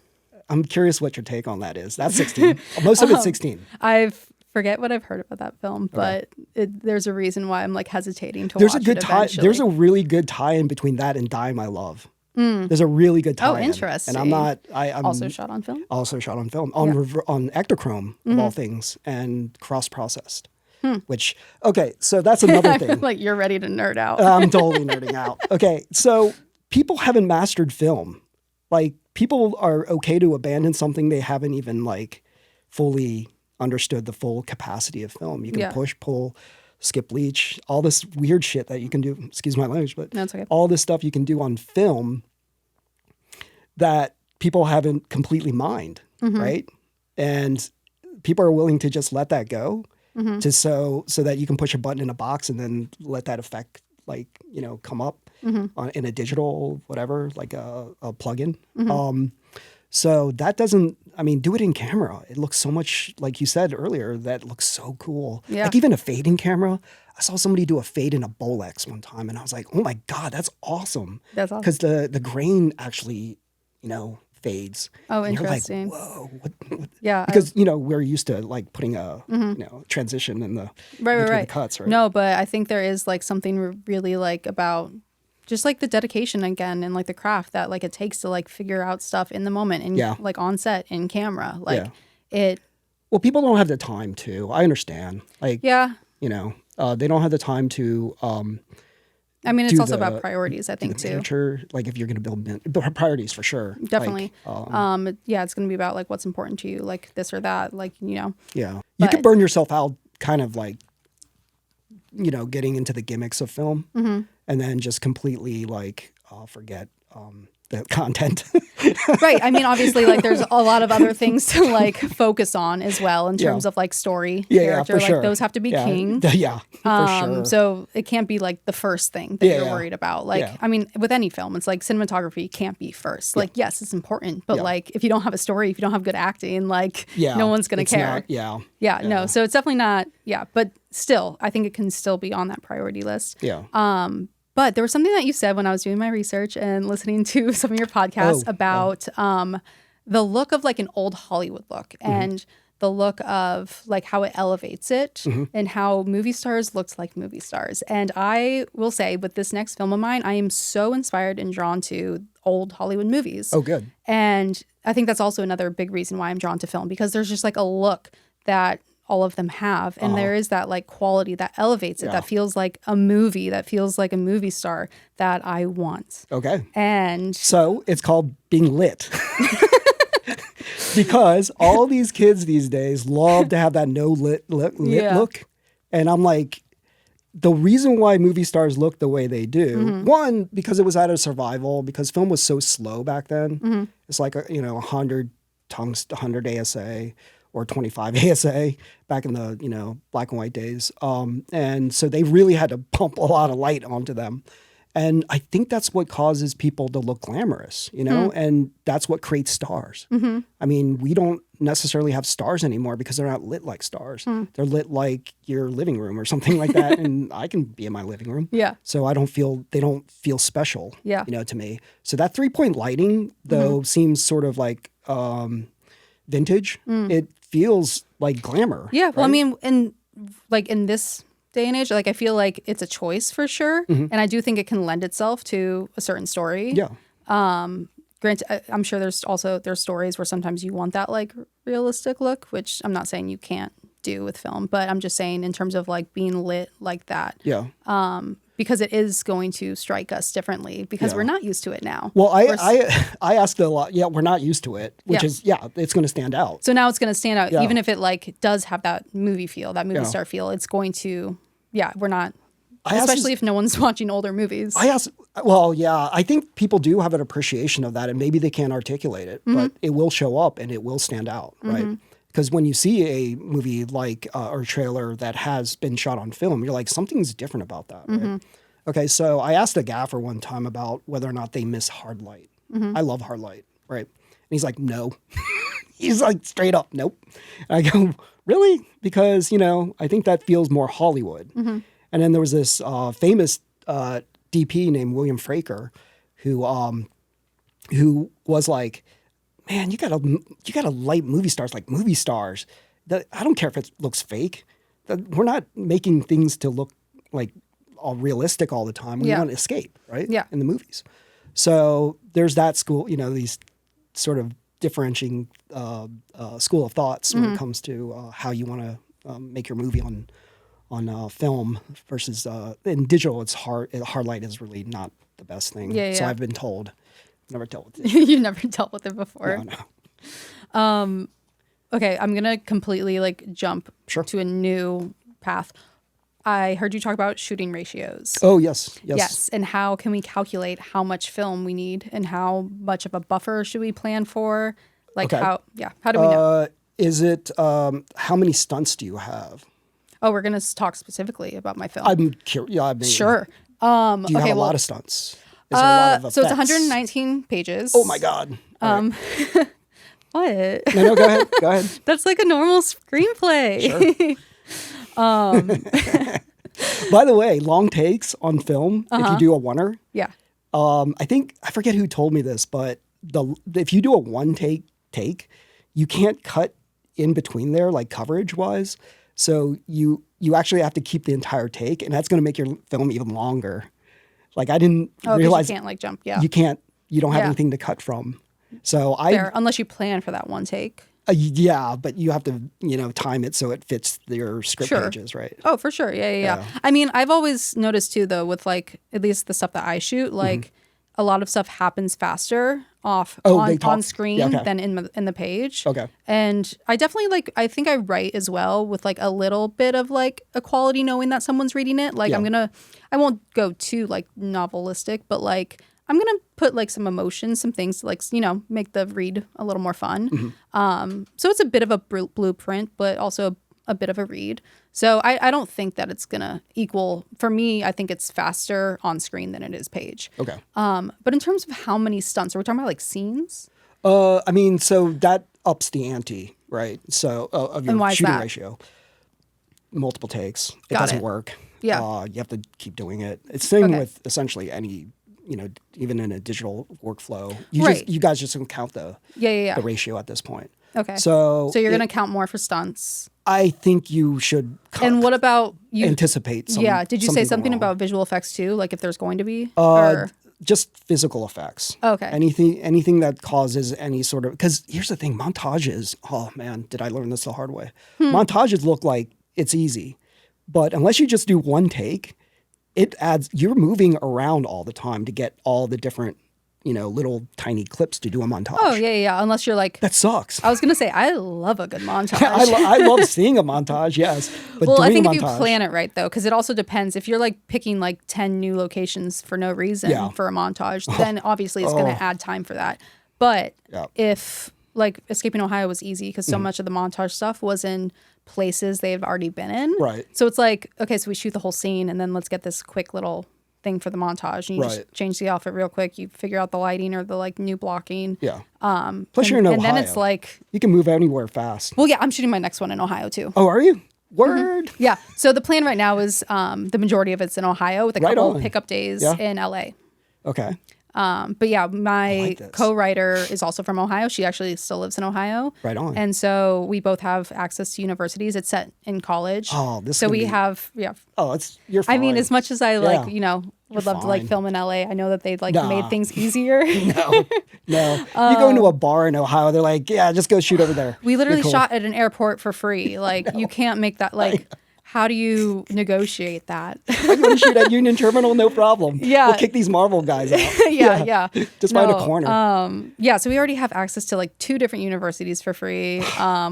I'm curious what your take on that is. That's 16. Most of it's 16. I forget what I've heard about that film, but there's a reason why I'm like hesitating to watch it eventually. There's a really good tie-in between that and Die My Love. There's a really good tie-in. Oh, interesting. And I'm not. I'm Also shot on film? Also shot on film on Ektachrome of all things, and cross-processed. Which so that's another thing. Like you're ready to nerd out. I'm totally nerding out. Okay, so people haven't mastered film. Like people are okay to abandon something they haven't even like fully understood the full capacity of film. You can push, pull, skip, leach, all this weird shit that you can do. Excuse my language, but No, it's okay. all this stuff you can do on film that people haven't completely mined, right? And people are willing to just let that go. To so that you can push a button in a box and then let that effect come up in a digital whatever, like a plugin. So that doesn't, do it in camera. It looks so much, like you said earlier, that looks so cool. Yeah. Like even a fading camera. I saw somebody do a fade in a Bolex one time and I was like, oh my God, that's awesome. That's awesome. Because the grain actually, fades. Oh, and interesting. You're like, whoa. What? Yeah. Because, we're used to like putting a, transition in the, between the cuts, right? No, but I think there is like something really like about just like the dedication again and like the craft that like it takes to like figure out stuff in the moment and like on set in camera. Like Well, people don't have the time to. I understand. Like, they don't have the time to. It's also about priorities, I think, too. Miniature, like if you're going to build priorities for sure. Definitely. It's going to be about like what's important to you, like this or that, like, Yeah. You could burn yourself out kind of like, getting into the gimmicks of film and then just completely like forget the content. Right. Obviously, like there's a lot of other things to like focus on as well in terms of like story, character. For like sure. those have to be king. For sure. So it can't be like the first thing that you're worried about. Like, with any film, it's like cinematography can't be first. Like, yes, it's important, but like if you don't have a story, if you don't have good acting, like no one's going to care. No. So it's definitely not. Yeah. But still, I think it can still be on that priority list. Yeah. But there was something that you said when I was doing my research and listening to some of your podcasts about the look of like an old Hollywood look and the look of like how it elevates it and how movie stars looked like movie stars. And I will say with this next film of mine, I am so inspired and drawn to old Hollywood movies. Oh, good. And I think that's also another big reason why I'm drawn to film, because there's just like a look that all of them have, and there is that like quality that elevates it, that feels like a movie, that feels like a movie star that I want. Okay. And so it's called being lit. Because all these kids these days love to have that lit look. And I'm like, the reason why movie stars look the way they do, one, because it was out of survival, because film was so slow back then. It's like, 100 tungst, 100 ASA, or 25 ASA back in the, black and white days. And so they really had to pump a lot of light onto them. And I think that's what causes people to look glamorous, and that's what creates stars. We don't necessarily have stars anymore because they're not lit like stars. They're lit like your living room or something like that. And I can be in my living room. Yeah. So they don't feel special, to me. So that 3-point lighting, though, seems sort of like vintage. It feels like glamour. Yeah. Well, right? in this day and age, like I feel like it's a choice for sure. And I do think it can lend itself to a certain story. Yeah. Granted, I'm sure there's stories where sometimes you want that like realistic look, which I'm not saying you can't do with film, but I'm just saying in terms of like being lit like that. Yeah. Because it is going to strike us differently because we're not used to it now. Well, I asked a lot. Yeah, we're not used to it, which is, it's going to stand out. So now it's going to stand out, even if it like does have that movie feel, that movie star feel. It's going to, we're not, especially if no one's watching older movies. I think people do have an appreciation of that, and maybe they can't articulate it, but it will show up and it will stand out, right? Because when you see a movie like or a trailer that has been shot on film, you're like, something's different about that, right? Okay, so I asked a gaffer one time about whether or not they miss hard light. I love hard light, right? And he's like, no. He's like, straight up, nope. And I go, really? Because, I think that feels more Hollywood. And then there was this famous DP named William Fraker who was like, man, you gotta light movie stars like movie stars. I don't care if it looks fake. We're not making things to look like all realistic all the time. We want to escape, right? Yeah. In the movies. So there's that school, these sort of differentiating school of thoughts when it comes to how you want to make your movie on film versus in digital. It's hard. Hard light is really not the best thing. Yeah, So yeah. I've been told. Never dealt with it. You've never dealt with it before. No. Okay, I'm gonna completely jump Sure. to a new path. I heard you talk about shooting ratios. Oh, yes. Yes, and how can we calculate how much film we need and how much of a buffer should we plan for? Okay. How do we know? Is it, how many stunts do you have? Oh, we're going to talk specifically about my film. I'm curious. Yeah, I mean, Sure. Do you have a lot of stunts? Is there a lot of So it's effects? 119 pages. Oh, my God. All right. What? No, go ahead. Go ahead. That's like a normal screenplay. By the way, long takes on film, if you do a oneer, Yeah. I forget who told me this, but if you do a one take, you can't cut in between there, like coverage wise. So you actually have to keep the entire take, and that's going to make your film even longer. Like I didn't realize you can't jump. Yeah. You don't have Yeah. anything to cut from. So Fair, unless you plan for that one take. Yeah, but you have to, time it so it fits your script Sure. pages, right? Oh, for sure. Yeah. I mean, I've always noticed too, though, with at least the stuff that I shoot, a lot of stuff happens faster on screen Yeah, okay. than in the page. Okay. And I definitely I think I write as well with a little bit of equality, knowing that someone's reading it. Yeah. I won't go too novelistic, but I'm gonna put some emotions, some things to make the read a little more fun. So it's a bit of a blueprint, but also a bit of a read. So I don't think that it's gonna equal. For me, I think it's faster on screen than it is page. Okay. But in terms of how many stunts, are we talking about scenes? I mean, so that ups the ante, right? So of And why your is shooting that? ratio, multiple takes. It Got doesn't it. work. Yeah. You have to keep doing it. It's the same Okay. with essentially any, even in a digital workflow. Right. You guys just don't count the Yeah. ratio at this point. Okay. So you're gonna count more for stunts. I think you should And what about you? anticipate some. Yeah. Did you say something wrong. about visual effects too? If there's going to be? Or? Just physical effects. Okay. Anything that causes any sort of, because here's the thing, montages, oh man, did I learn this the hard way? Montages look like it's easy, but unless you just do one take, you're moving around all the time to get all the different, little tiny clips to do a montage. Oh yeah. Unless you're That sucks. I was gonna say I love a good montage. I love seeing a montage, yes. But Well, I doing think a if you montage, plan it right though, because it also depends. If you're picking 10 new locations for no reason Yeah. for a montage, then obviously it's gonna add time for that. But Yeah. if Escaping Ohio was easy because so much of the montage stuff was in places they've already been in. Right. So it's okay, so we shoot the whole scene and then let's get this quick little thing for the montage, and you just Right. change the outfit real quick. You figure out the lighting or the new blocking. Yeah. Plus you're in Ohio. And then it's you can move anywhere fast. well, yeah, I'm shooting my next one in Ohio too. Oh, are you? Word. Yeah. So the plan right now is the majority of it's in Ohio with a Right couple on. pickup days Yeah. in LA. Okay. But yeah, my like this. co-writer is also from Ohio. She actually still lives in Ohio. Right on. And so we both have access to universities. It's set in college. Oh, this is So gonna we be- have You're fine. I mean, as much as I Yeah. would You're love to fine. film in LA, I know that they've Nah. made things easier. No. You go into a bar in Ohio, they're like, yeah, just go shoot over there. We literally You're cool. shot at an airport for free. You can't make that how do you negotiate that? I'm going to shoot at Union Terminal, no problem. Yeah. We'll kick these Marvel guys out. yeah. Just find a corner. Yeah, so we already have access to 2 different universities for free,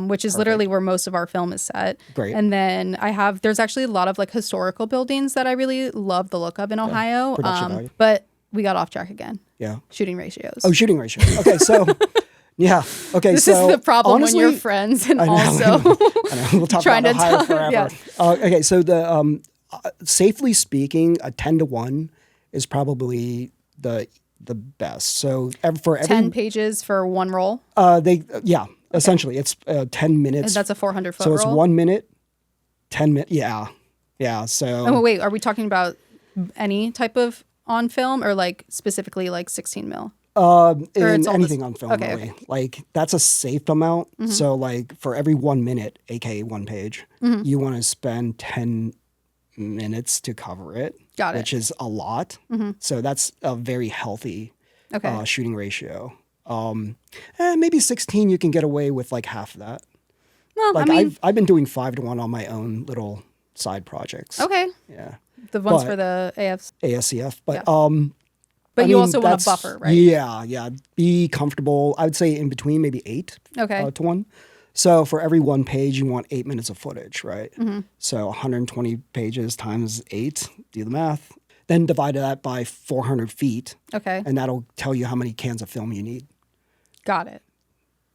which is literally where most of our film is set. Great. And then there's actually a lot of historical buildings that I really love the look of in Ohio. Production value. But we got off track again. Yeah. Shooting ratios. Oh, shooting ratio. Okay, so yeah. Okay, This so is the problem honestly, when you're friends and I know, also I know. We'll talk trying about to Ohio tell- forever. yeah. Okay, so the safely speaking, a 10-to-1 is probably the best. So for every 10 pages for one roll. essentially it's 10 minutes. That's a 400-foot so roll. it's 1 minute, 10 minutes. Yeah. So Oh, wait, are we talking about any type of on film or specifically 16 mil? in it's all anything this- on film, okay, really. That's a safe amount. So for every 1 minute, aka one page, you want to spend 10 minutes to cover it. Got it. Which is a lot. So that's a very healthy Okay. shooting ratio. Maybe 16 you can get away with like half of that. Well, Like I mean, I've been doing 5:1 on my own little side projects. okay. Yeah. The ones But- for the AFs. ASCF, but Yeah. But I you mean, also want a that's- buffer, right? Yeah. Be comfortable. I would say in between, maybe 8 Okay. to 1. So for every one page, you want 8 minutes of footage, right? Mm-hmm. So 120 pages times 8, do the math. Then divide that by 400 feet, Okay. and that'll tell you how many cans of film you need. Got it.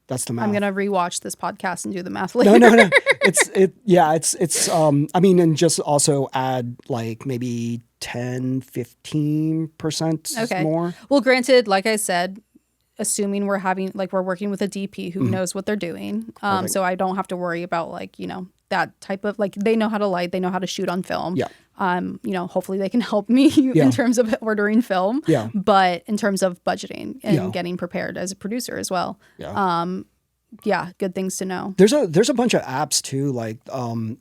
That's the math. I'm gonna rewatch this podcast and do the math later. No. It's I mean, and just also add like maybe 10-15% Okay. more. Well, granted, like I said, assuming we're working with a DP who knows what they're doing, Perfect. so I don't have to worry about that type of they know how to light, they know how to shoot on film. Yeah. Hopefully they can help me in terms of ordering film. Yeah. But in terms of budgeting and Yeah. getting prepared as a producer as well. Yeah. Yeah, good things to know. There's a bunch of apps too. Like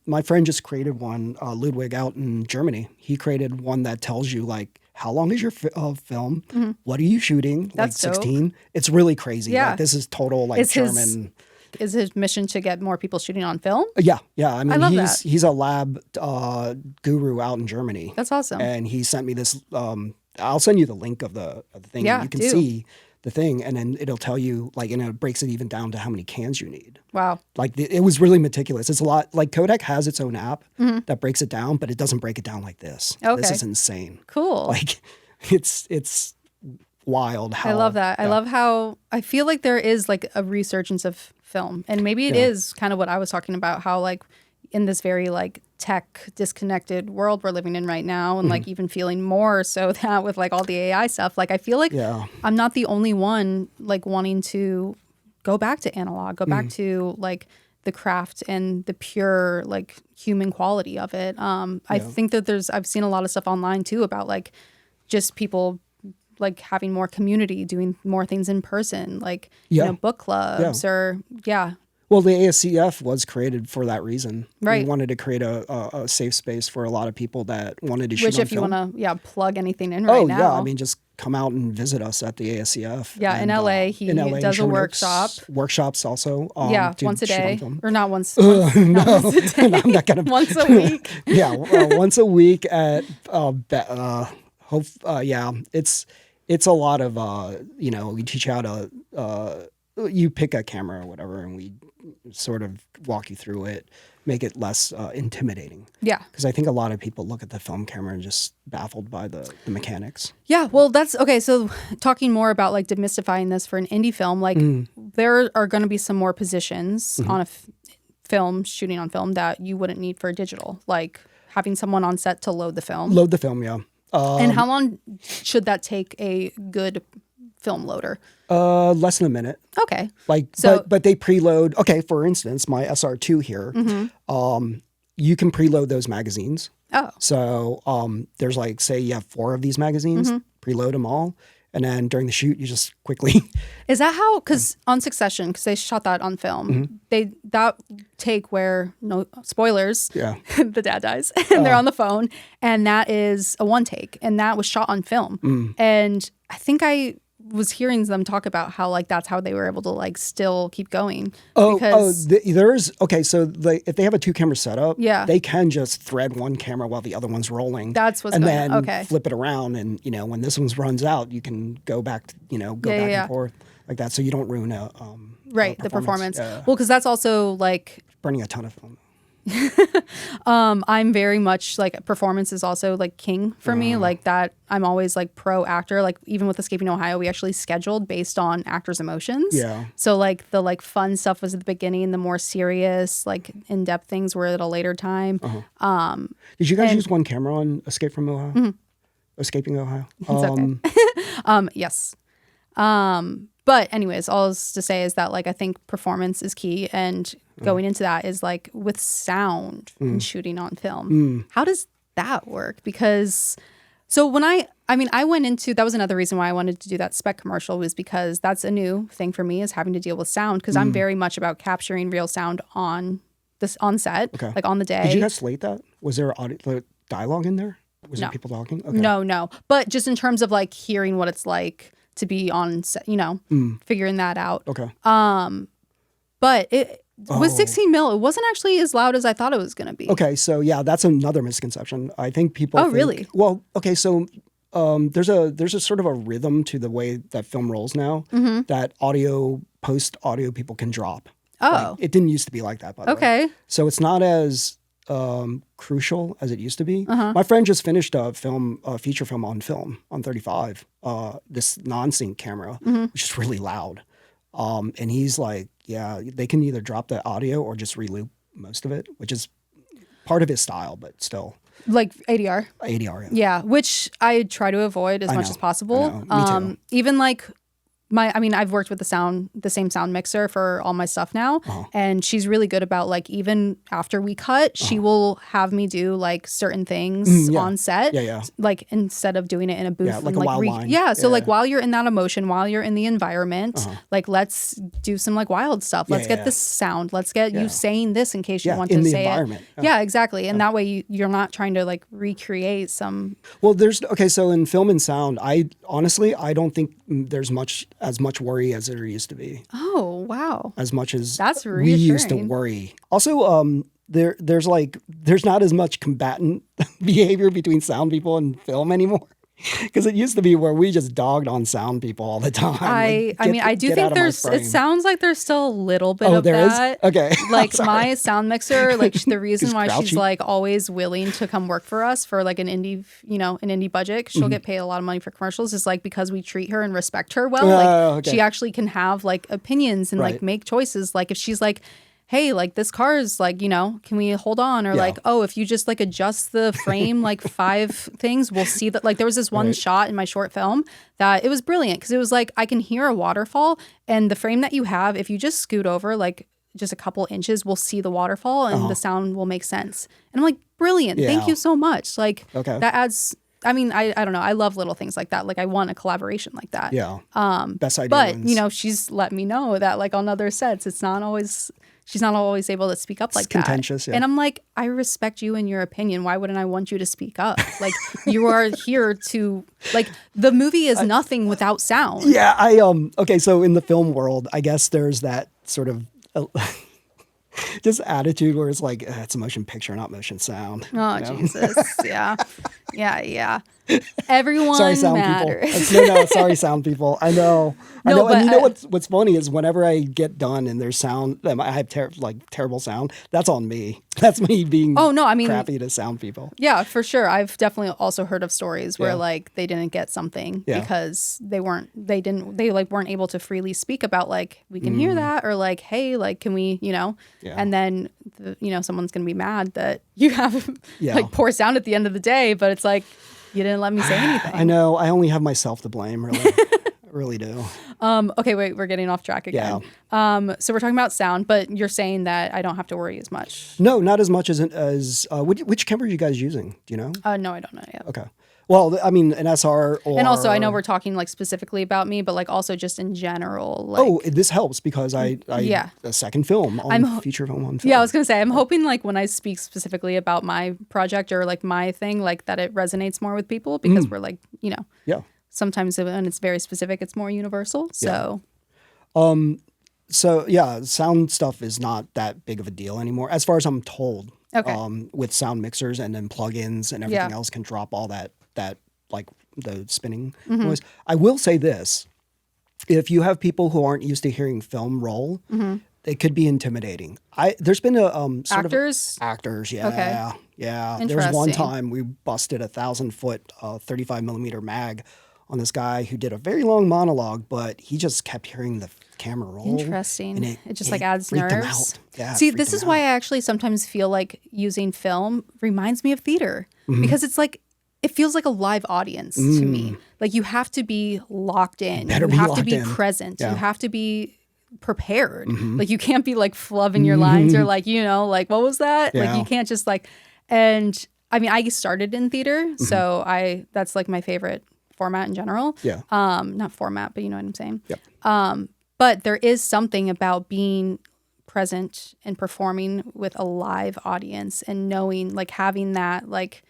my friend just created one, Ludwig out in Germany. He created one that tells you like how long is your film, what are you shooting, That's like 16. It's really crazy. Yeah. Like, this is total like Is his- German. Is his mission to get more people shooting on film? Yeah. I mean, love he's a lab guru out in Germany. That's awesome. And he sent me this. I'll send you the link of the thing. Yeah, You can do. see the thing, and then it'll tell you like, and it breaks it even down to how many cans you need. Wow. Like it was really meticulous. It's a lot. Like Kodak has its own app that breaks it down, but it doesn't break it down like this. This Okay. is insane. Cool. Like it's wild. How I love that. I love how I feel like there is like a resurgence of film, and maybe it is kind of what I was talking about, how like in this very like tech disconnected world we're living in right now, and like even feeling more so that with like all the AI stuff, like I feel like I'm not the only one like wanting to go back to analog, go back to like the craft and the pure like human quality of it. I think that I've seen a lot of stuff online too about like just people like having more community, doing more things in person, like book clubs or Well, the ASCF was created for that reason. Right. We wanted to create a safe space for a lot of people that wanted to shoot which on if you film. want to plug anything in right now. Yeah, I mean, just come out and visit us at the ASCF. Yeah, in LA, he does a Sherman workshop. Oaks. Workshops also. to Once a shoot on day, film. or not once. Once a day. I'm not gonna. Once a week. Once a week at. It's a lot of we teach you how to you pick a camera or whatever, and we sort of walk you through it, make it less intimidating. Yeah. Because I think a lot of people look at the film camera and just baffled by the mechanics. Yeah, well, that's okay. So, talking more about like demystifying this for an indie film, like there are going to be some more positions on a film, shooting on film, that you wouldn't need for digital, like having someone on set to load the film. Load the film, yeah. And how long should that take a good film loader? Less than a minute. Okay. Like, So- but they preload. Okay, for instance, my SR2 here, you can preload those magazines. Oh. So there's like, say you have 4 of these magazines, preload them all, and then during the shoot, you just quickly. Is that how? Because on Succession, because they shot that on film, that take where no spoilers. Yeah. The dad dies, and they're on the phone, and that is a one take, and that was shot on film. And I think I was hearing them talk about how like that's how they were able to like still keep going. There's okay. So if they have a 2-camera setup, Yeah. they can just thread one camera while the other one's rolling. That's what's and going then on. Okay. flip it around, and when this one's runs out, you can go back to back and forth like that, so you don't ruin Right, the performance. Yeah. Well, because that's also like Burning a ton of film. I'm very much like performance is also like king for me. Like that, I'm always like pro actor. Like even with Escaping Ohio, we actually scheduled based on actors' emotions. Yeah. So like the like fun stuff was at the beginning, the more serious like in depth things were at a later time. Did you guys use one camera on Escape from Ohio? Escaping Ohio. It's okay. Yes. But anyways, all is to say is that like I think performance is key, and going into that is like with sound and shooting on film. How does that work? Because so when I went into, that was another reason why I wanted to do that spec commercial, was because that's a new thing for me, is having to deal with sound, because I'm very much about capturing real sound on set, like on the day. Did you guys slate that? Was there dialogue in there? Was No. there people talking? Okay. No. But just in terms of like hearing what it's like to be on set, figuring that out. Okay. But it with 16 mil, it wasn't actually as loud as I thought it was going to be. Okay, so yeah, that's another misconception. I think people think, really? Well, okay, so there's a sort of a rhythm to the way that film rolls now that post audio people can drop. Oh. Like, it didn't used to be like that, by the way. Okay. So it's not as crucial as it used to be. My friend just finished a feature film on 35, this non-sync camera, which is really loud. And he's like, yeah, they can either drop the audio or just reloop most of it, which is part of his style, but still. Like ADR? ADR, yeah. Yeah, which I try to avoid as much as possible. Me too. Even like I've worked with the same sound mixer for all my stuff now, and she's really good about like even after we cut, she will have me do like certain things on set, like instead of doing it in a booth, like a wild line. So like while you're in that emotion, while you're in the environment, like let's do some like wild stuff. Let's get this sound. Let's get you saying this in case you want to say it. Yeah, exactly. And that way you're not trying to like recreate some. Well, so in film and sound, I don't think there's as much worry as there used to be. Oh, wow. As much as that's we used to worry. Also, there's not as much combatant behavior between sound people and film anymore. Because it used to be where we just dogged on sound people all the time. I do think it sounds like there's still a little bit of that. Is? Okay. Like my sound mixer, like the reason why she's like always willing to come work for us for like an indie budget, 'cause she'll get paid a lot of money for commercials, is like because we treat her and respect her well. She actually can have like opinions and like make choices. Like if she's like, hey, like this car is like, can we hold on? Or like, oh, if you just like adjust the frame, like 5 things, we'll see that. Like there was this one shot in my short film that it was brilliant because it was like, I can hear a waterfall and the frame that you have, if you just scoot over like just a couple inches, we'll see the waterfall and the sound will make sense. And I'm like, brilliant. Yeah. Thank you so much. Like that adds... I mean, I don't know. I love little things like that. Like I want a collaboration like that. Yeah. Best idea But, wins. She's let me know that like on other sets, she's not always able to speak up like that. It's contentious, yeah. And I'm like, I respect you and your opinion. Why wouldn't I want you to speak up? Like you are here to, like the movie is nothing without sound. Yeah, okay, so in the film world, I guess there's that sort of just attitude where it's like, it's a motion picture, not motion sound. Oh, Jesus. Yeah. Yeah. Everyone sorry, sound matters. People. No, sorry, sound people. I know. And you know what's funny is whenever I get done and there's sound, I have terrible sound. That's on me. That's me being crappy to sound people. Yeah, for sure. I've definitely also heard of stories where like they didn't get something because they weren't able to freely speak about like we can hear that or like hey like can we and then someone's gonna be mad that you have like poor sound at the end of the day, but it's like you didn't let me say anything. I know. I only have myself to blame, really. I really do. Okay, wait, we're getting off track again. Yeah. So we're talking about sound, but you're saying that I don't have to worry as much. No, not as much as which camera are you guys using? Do you know? No, I don't know yet. Okay. Well, I mean, an SR or... And also, I know we're talking like specifically about me, but like also just in general. Like, this helps because a second film feature film on film. Yeah, I was going to say, I'm hoping like when I speak specifically about my project or like my thing, like that it resonates more with people because we're like, sometimes when it's very specific, it's more universal. So... So yeah, sound stuff is not that big of a deal anymore, as far as I'm told. Okay. With sound mixers and then plugins and everything else can drop all that like the spinning noise. I will say this: if you have people who aren't used to hearing film roll, it could be intimidating. There's been a actors, yeah, okay. Yeah. There was one time we busted 1,000-foot 35mm mag on this guy who did a very long monologue, but he just kept hearing the camera roll. Interesting. And it just like adds nerves. Yeah, see, this is why I actually sometimes feel like using film reminds me of theater because it's like it feels like a live audience to me. Like you have to be locked in. You have to be present. Yeah. You have to be prepared. Like you can't be like flubbing your lines or like, like what was that? Yeah. Like you can't just like, and I mean, I started in theater, so that's like my favorite format in general. Yeah. Not format, but you know what I'm saying? Yep. But there is something about being present and performing with a live audience and knowing, like having that, like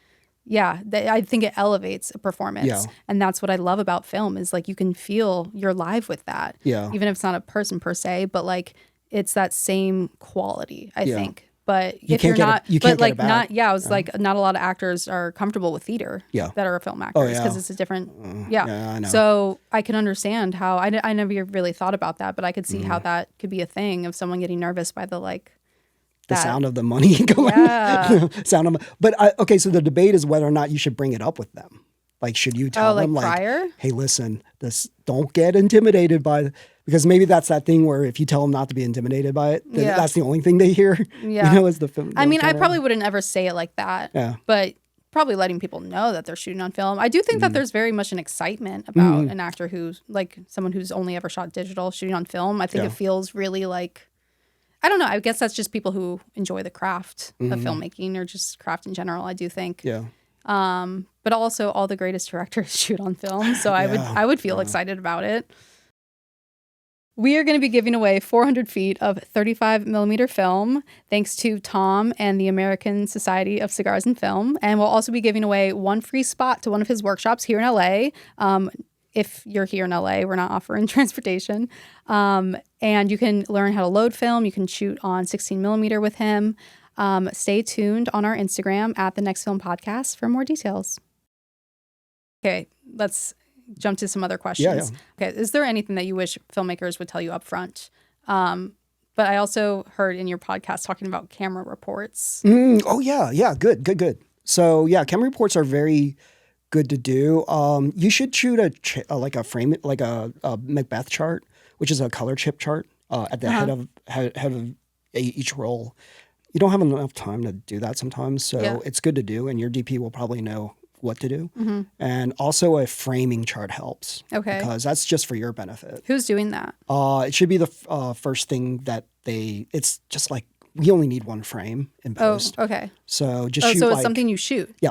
I think it elevates a performance. Yeah. And that's what I love about film is like you can feel you're live with that. Yeah. Even if it's not a person per se, but like it's that same quality, I think. But you if you're can't not, get it, you but can't like get it back. not, I was like, not a lot of actors are comfortable with theater that are film actors because it's a different, I know. So I can understand how, I never really thought about that, but I could see how that could be a thing of someone getting nervous by the like, the sound of the money going. Yeah. Okay, so the debate is whether or not you should bring it up with them. Like, should you tell them, like, prior? hey, listen, don't get intimidated by, because maybe that's that thing where if you tell them not to be intimidated by it, then that's the only thing they hear. Yeah. Is the film. I mean, I probably wouldn't ever say it like that. Yeah. But probably letting people know that they're shooting on film. I do think that there's very much an excitement about an actor who's like someone who's only ever shot digital shooting on film. I think it feels really like, I don't know. I guess that's just people who enjoy the craft of filmmaking or just craft in general, I do think. Yeah. But also all the greatest directors shoot on film. So I would feel excited about it. We are going to be giving away 400 feet of 35 millimeter film, thanks to Tom and the American Society of Cigars and Film. And we'll also be giving away one free spot to one of his workshops here in LA. If you're here in LA, we're not offering transportation. And you can learn how to load film. You can shoot on 16 millimeter with him. Stay tuned on our Instagram at the Next Film Podcast for more details. Okay, let's jump to some other questions. Okay, is there anything that you wish filmmakers would tell you up front? But I also heard in your podcast talking about camera reports. Oh yeah, good. So yeah, camera reports are very good to do. You should shoot a frame, like a Macbeth chart, which is a color chip chart at the head of each roll. You don't have enough time to do that sometimes, so it's good to do, and your DP will probably know what to do. And also a framing chart helps. Okay. Because that's just for your benefit. Who's doing that? It should be the first thing that it's just like, we only need one frame in post. Oh, okay. So just shoot so it's like, something you shoot? Yeah.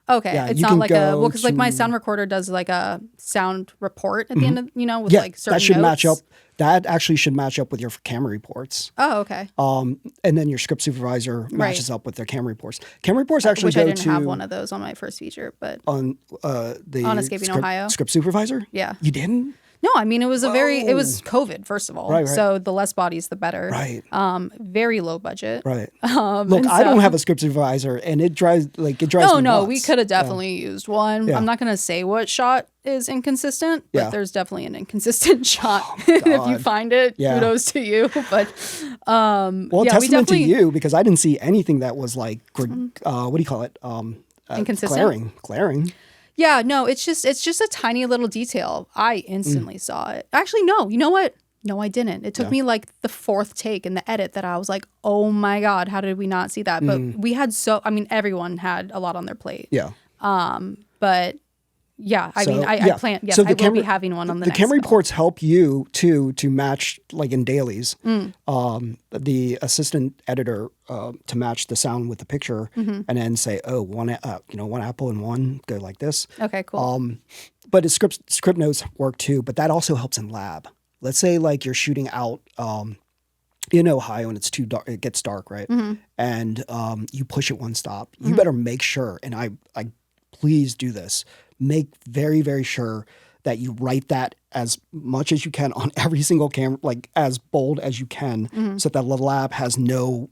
Okay. Yeah, it's you not can like because like my sound recorder does like a sound report at the end of, with like certain that should notes. match up. That actually should match up with your camera reports. Oh, okay. And then your script supervisor matches up with their camera reports. Camera reports actually Which go I didn't to have one of those on my first feature, but on Escaping Ohio. Script supervisor. Yeah. You didn't? No, I mean, it was it was COVID, first of all. Right. So the less bodies, the better. Right. Very low budget. Right. Look, I don't have a script supervisor, and it drives me No, nuts. we could have definitely used one. Yeah. I'm not going to say what shot is inconsistent, but Yeah. there's definitely an inconsistent shot. If you find it, kudos to you. But testament to you, because I didn't see anything that was like, what do you call it? Inconsistent? Glaring. Yeah, no, it's just a tiny little detail. I instantly saw it. Actually, no, you know what? No, I didn't. It took me like the fourth take in the edit that I was like, oh my God, how did we not see that? But we had everyone had a lot on their plate. Yeah. But yeah, I plan, yes, so I will be having one on the next camera film. reports help you to match, like in dailies, the assistant editor to match the sound with the picture, and then say, oh, one apple and one go like this. Okay, cool. But script notes work too, but that also helps in lab. Let's say like you're shooting out in Ohio and it's too dark, it gets dark, right? And you push it one stop. You better make sure, and I please do this, make very, very sure that you write that as much as you can on every single camera, like as bold as you can, so that the lab has no,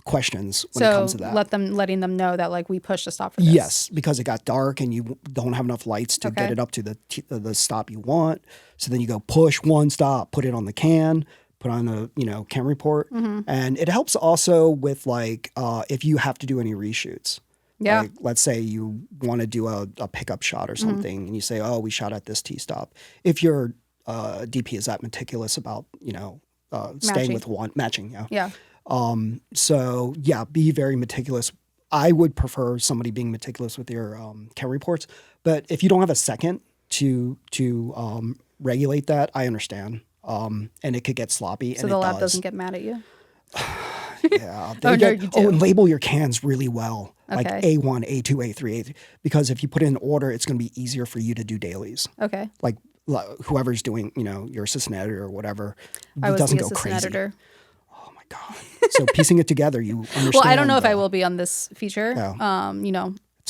questions when it comes to that. Letting them know that like we pushed a stop for this. Yes, because it got dark and you don't have enough lights to get it up to the stop you want. So then you go push one stop, put it on the can, put on the camera report, and it helps also with like if you have to do any reshoots. Yeah. Like, let's say you want to do a pickup shot or something, and you say, "Oh, we shot at this T-stop." If your DP is that meticulous about staying with one matching, yeah. So yeah, be very meticulous. I would prefer somebody being meticulous with your camera reports, but if you don't have a second to regulate that, I understand. And it could get sloppy. So the lab doesn't get mad at you. Yeah. You do. And label your cans really well. Like Okay. A1, A2, A3, A3. Because if you put it in order, it's going to be easier for you to do dailies. Okay. Like whoever's doing, your assistant editor or whatever, I was doesn't the go assistant crazy. editor. Oh my God. So piecing it together, you understand. Well, I don't know if I will be on this feature. Yeah.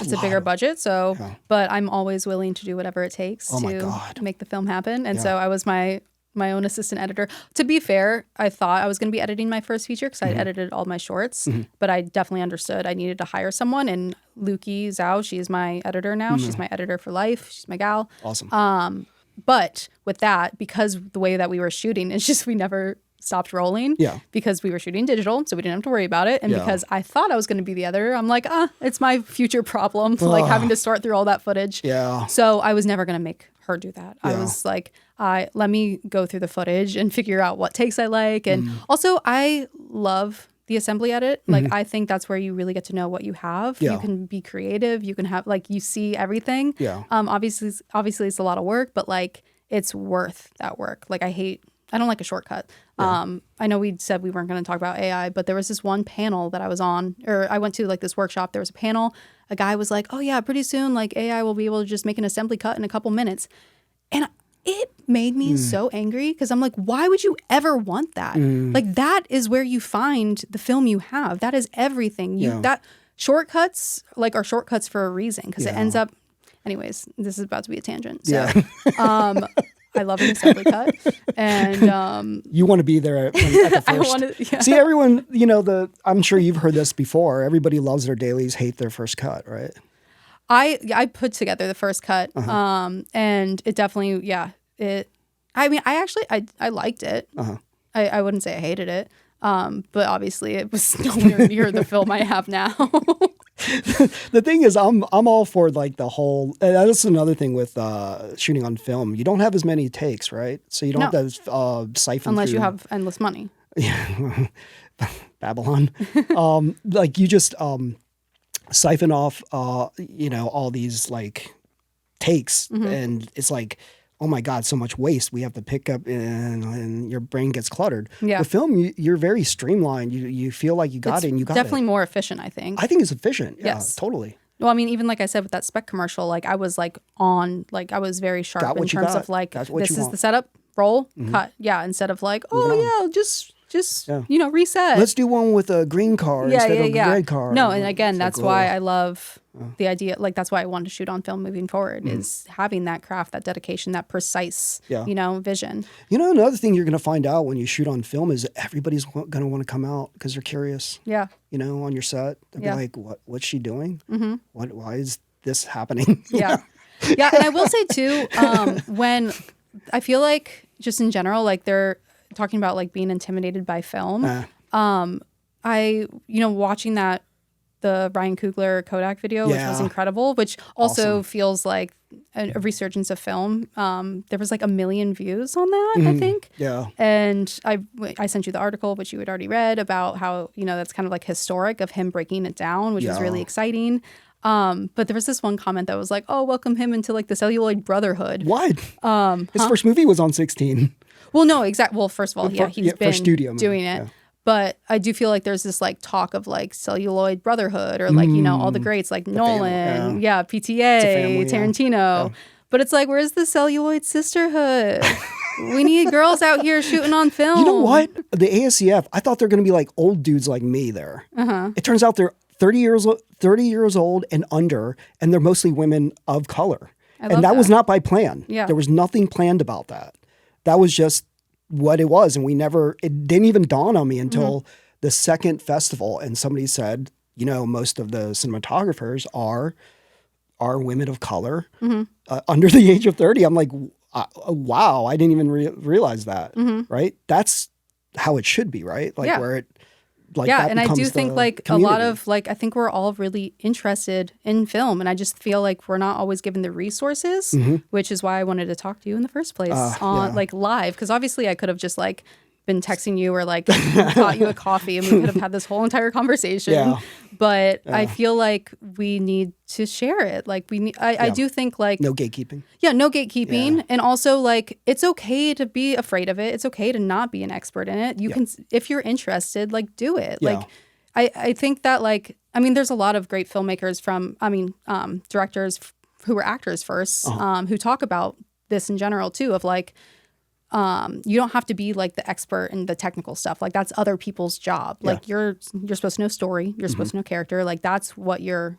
it's a bigger budget. So, but I'm always willing to do whatever it takes to make the film happen. And so I was my own assistant editor. To be fair, I thought I was going to be editing my first feature because I edited all my shorts, but I definitely understood I needed to hire someone. And Luki Zhao, she is my editor now. She's my editor for life. She's my gal. Awesome. But with that, because the way that we were shooting, it's just we never stopped rolling because we were shooting digital, so we didn't have to worry about it. And because I thought I was going to be the editor, I'm like, it's my future problem, like having to sort through all that footage. Yeah. So I was never going to make her do that. I was like, let me go through the footage and figure out what takes I like. And also I love the assembly edit. Like I think that's where you really get to know what you have. You can be creative. You can have like, you see everything. Obviously it's a lot of work, but like it's worth that work. Like I don't like a shortcut. I know we said we weren't going to talk about AI, but there was this one panel that I was on, or I went to like this workshop. There was a panel. A guy was like, oh yeah, pretty soon like AI will be able to just make an assembly cut in a couple minutes. And it made me so angry because I'm like, why would you ever want that? Like that is where you find the film you have. That is everything. That shortcuts like are shortcuts for a reason because it ends up. Anyways, this is about to be a tangent. So, I love an assembly cut, and you want to be there at the first. I want to. See, everyone, I'm sure you've heard this before. Everybody loves their dailies, hate their first cut, right? I put together the first cut, and it definitely, I mean, I liked it. I wouldn't say I hated it, but obviously it was nowhere near the film I have now. The thing is, I'm all for like the whole. That's another thing with shooting on film. You don't have as many takes, right? So you don't have to siphon unless through. You have endless money. Yeah, Babylon. Like you just siphon off, all these like takes, and it's like, oh my God, so much waste we have to pick up, and your brain gets cluttered. Yeah. With film, you're very streamlined. You feel like you got it, and you got definitely it. more efficient, I think. I think it's efficient. Yeah, yes. Totally. Well, I mean, even like I said with that spec commercial, like I was like I was very sharp in terms of like, this is the setup, roll, cut. Yeah, instead of like, just reset. Let's do one with a green car instead of a red car. No, and again, that's why I love the idea. Like that's why I wanted to shoot on film moving forward is having that craft, that dedication, that precise, vision. Another thing you're going to find out when you shoot on film is everybody's going to want to come out because they're curious. Yeah. On your set, they'll be like, what's she doing? Why is this happening? Yeah. Yeah. And I will say too, when I feel like just in general, like they're talking about like being intimidated by film. Watching the Ryan Coogler Kodak video, which was incredible, which also feels like a resurgence of film. There was like 1 million views on that, I think. Yeah. And I sent you the article, which you had already read, about how, that's kind of like historic of him breaking it down, which was really exciting. But there was this one comment that was like, oh, welcome him into like the Celluloid Brotherhood. What? His first movie was on 16. Well, no, exactly. Well, first of all, he's been doing it. Yeah. But I do feel like there's this like talk of like Celluloid Brotherhood or like, all the greats like Nolan, PTA, Tarantino. Yeah. But it's like, where's the Celluloid sisterhood? We need girls out here shooting on film. You know what? The ASCF, I thought they're going to be like old dudes like me there. It turns out they're 30 years old and under, and they're mostly women of color. And that was not by plan. Yeah. There was nothing planned about that. That was just what it was. And it didn't even dawn on me until the second festival. And somebody said, most of the cinematographers are women of color under the age of 30. I'm like, wow, I didn't even realize that. Right? That's how it should be, right? Like where it, like that and I do becomes think the like community. a lot of like, I think we're all really interested in film, and I just feel like we're not always given the resources, which is why I wanted to talk to you in the first place on like live, because obviously I could have just like been texting you or like bought you a coffee and we could have had this whole entire conversation. But I feel like we need to share it. Like I do think like no gatekeeping. Yeah, no gatekeeping. Yeah. And also like it's okay to be afraid of it. It's okay to not be an expert in it. You can, if you're interested, like do it. Yeah. Like I think that like, I mean, there's a lot of great filmmakers directors who were actors first, who talk about this in general too, of like, you don't have to be like the expert in the technical stuff. Like that's other people's job. Yeah. Like you're supposed to know story. You're supposed to know character. Like that's what you're,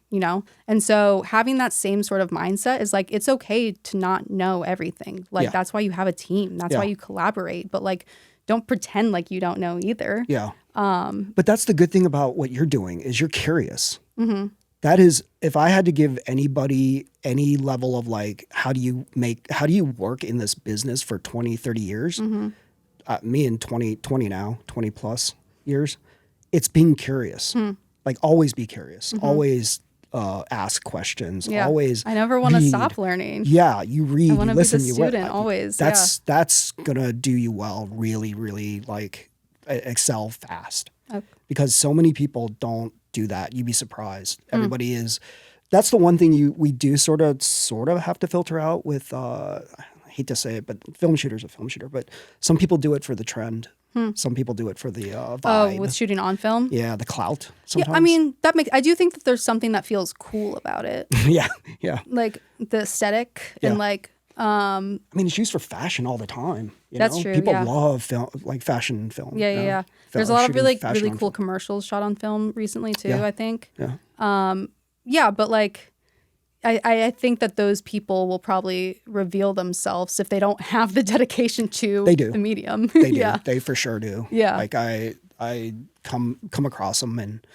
And so having that same sort of mindset is like, it's okay to not know everything. Like that's why you have a team. That's why you collaborate. But like, don't pretend like you don't know either. Yeah. But that's the good thing about what you're doing is you're curious. That is, if I had to give anybody any level of like, how do you work in this business for 20, 30 years? Me in 20 now, 20 plus years, it's being curious. Like always be curious. Always ask questions. Always I never want to read. stop learning. Yeah, you read, I want you to be listen, the you student always. That's gonna do you well, really, really like excel fast. Okay. Because so many people don't do that. You'd be surprised. Everybody is. That's the one thing we do sort of have to filter out with. I hate to say it, but film shooter's a film shooter. But some people do it for the trend. Some people do it for the vibe. Oh, with shooting on film? Yeah, the clout. Sometimes. Yeah, I mean I do think that there's something that feels cool about it. yeah. Like the aesthetic and like. I mean, it's used for fashion all the time. That's true. People love film, like fashion film. Yeah. There's a lot of really cool commercials shot on film recently too. I think. Yeah. But like, I think that those people will probably reveal themselves if they don't have the dedication to the medium. They do. They for sure do. Yeah. Like I come across them, and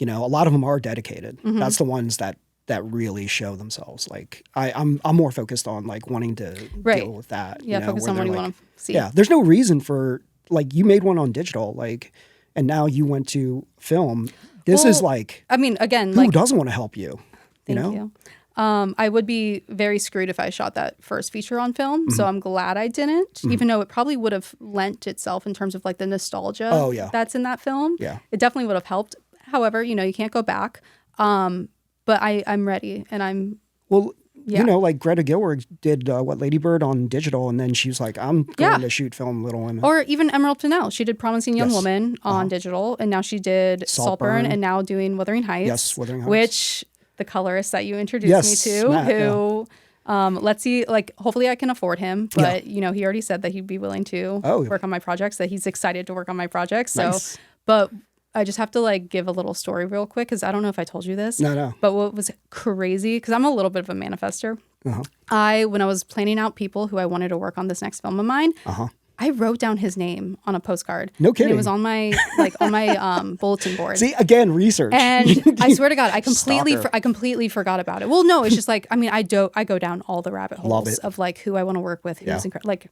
a lot of them are dedicated. That's the ones that really show themselves. Like I'm more focused on like wanting to deal with that. Yeah, focus on what you want to see. Yeah, there's no reason for like you made one on digital, like, and now you went to film. This is like, I mean, again, who doesn't want to help you? Thank you. I would be very screwed if I shot that first feature on film. So I'm glad I didn't, even though it probably would have lent itself in terms of like the nostalgia that's in that film. Yeah, it definitely would have helped. However, you can't go back. But I'm ready, and I'm... Well, like Greta Gerwig did Lady Bird on digital, and then she was like, I'm going to shoot film Little Women. Or even Emerald Fennell. She did Promising Young Woman on digital, and now she did Saltburn, and now doing Wuthering Heights. Yes, Wuthering Heights. Which the colorist that you introduced me to, Matt, let's see, like, hopefully I can afford him, but, he already said that he'd be willing to work on my projects, that he's excited to work on my projects. So, but... I just have to like give a little story real quick because I don't know if I told you this. No. But what was crazy, because I'm a little bit of a manifester. When I was planning out people who I wanted to work on this next film of mine, I wrote down his name on a postcard. No kidding. And it was on my bulletin board. See, again, research. And I swear to God, I completely forgot about it. Well, no, it's just like, I mean, I go down all the rabbit holes of like who I want to work with, who's incredible. Like,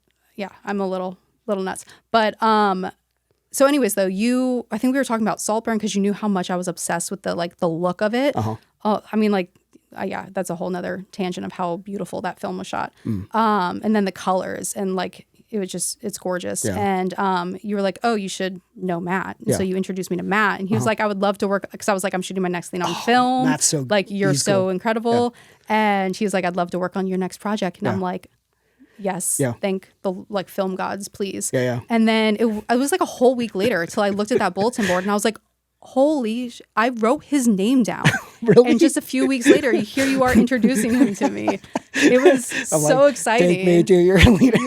I'm a little nuts. But so anyways, though, I think we were talking about Saltburn because you knew how much I was obsessed with the look of it. I mean, that's a whole nother tangent of how beautiful that film was shot. And then the colors and like, it's gorgeous. And you were like, oh, you should know Matt. And so you introduced me to Matt, and he was like, I would love to work, because I was like, I'm shooting my next thing on film. Matt's so like, you're so incredible. And he was like, I'd love to work on your next project. And I'm like, yes, thank the film gods, please. And then it was like a whole week later till I looked at that bulletin board, and I was like, I wrote his name down. Really? And just a few weeks later, here you are introducing him to me. It was so exciting. Take me to your leader.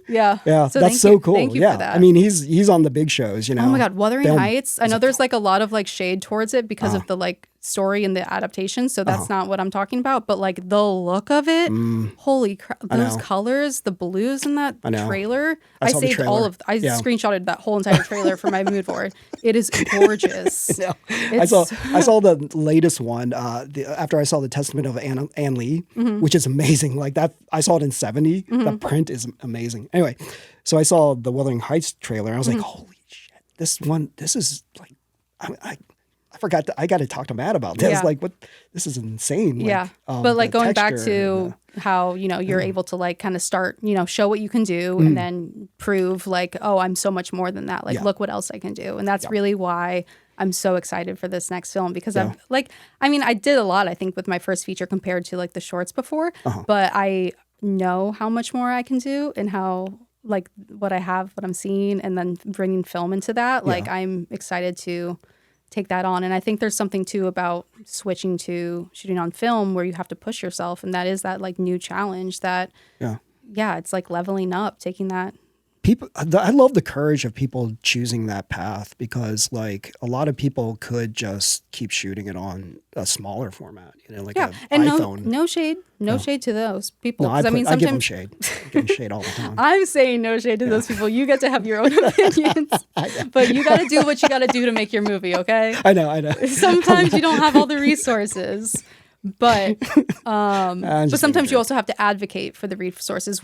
Yeah. So that's so cool. Thank you for that. I mean, he's on the big shows, Oh my God, Wuthering Heights. I know there's like a lot of like shade towards it because of the like story and the adaptation. So that's not what I'm talking about. But like the look of it, holy crap! Those colors, the blues in that trailer. I saved all of. I screenshotted that whole entire trailer for my mood board. It is gorgeous. I saw the latest one after I saw the Testament of Ann Lee, which is amazing. Like that, I saw it in 70. The print is amazing. Anyway, so I saw the Wuthering Heights trailer, and I was like, holy shit! This is like, I forgot. I got to talk to Matt about this. Like, what? This is insane. Like, but like going back to how you're able to like kind of start show what you can do and then prove like, oh, I'm so much more than that. Like, look what else I can do, and that's really why I'm so excited for this next film, because I'm like, I mean, I did a lot, I think, with my first feature compared to like the shorts before, but I know how much more I can do and how like what I'm seeing, and then bringing film into that. Like, I'm excited to take that on. And I think there's something too about switching to shooting on film where you have to push yourself, and that is that like new challenge that yeah, it's like leveling up, taking that. I love the courage of people choosing that path, because like a lot of people could just keep shooting it on a smaller format, like Yeah, an and iPhone. no shade, no shade to those people. No, 'Cause I give them sometimes shade. I give them shade all the time. I'm saying no shade to those people. You get to have your own opinions, but you got to do what you got to do to make your movie. Okay. I know. Sometimes you don't have all the resources, but sometimes you also have to advocate for the resources.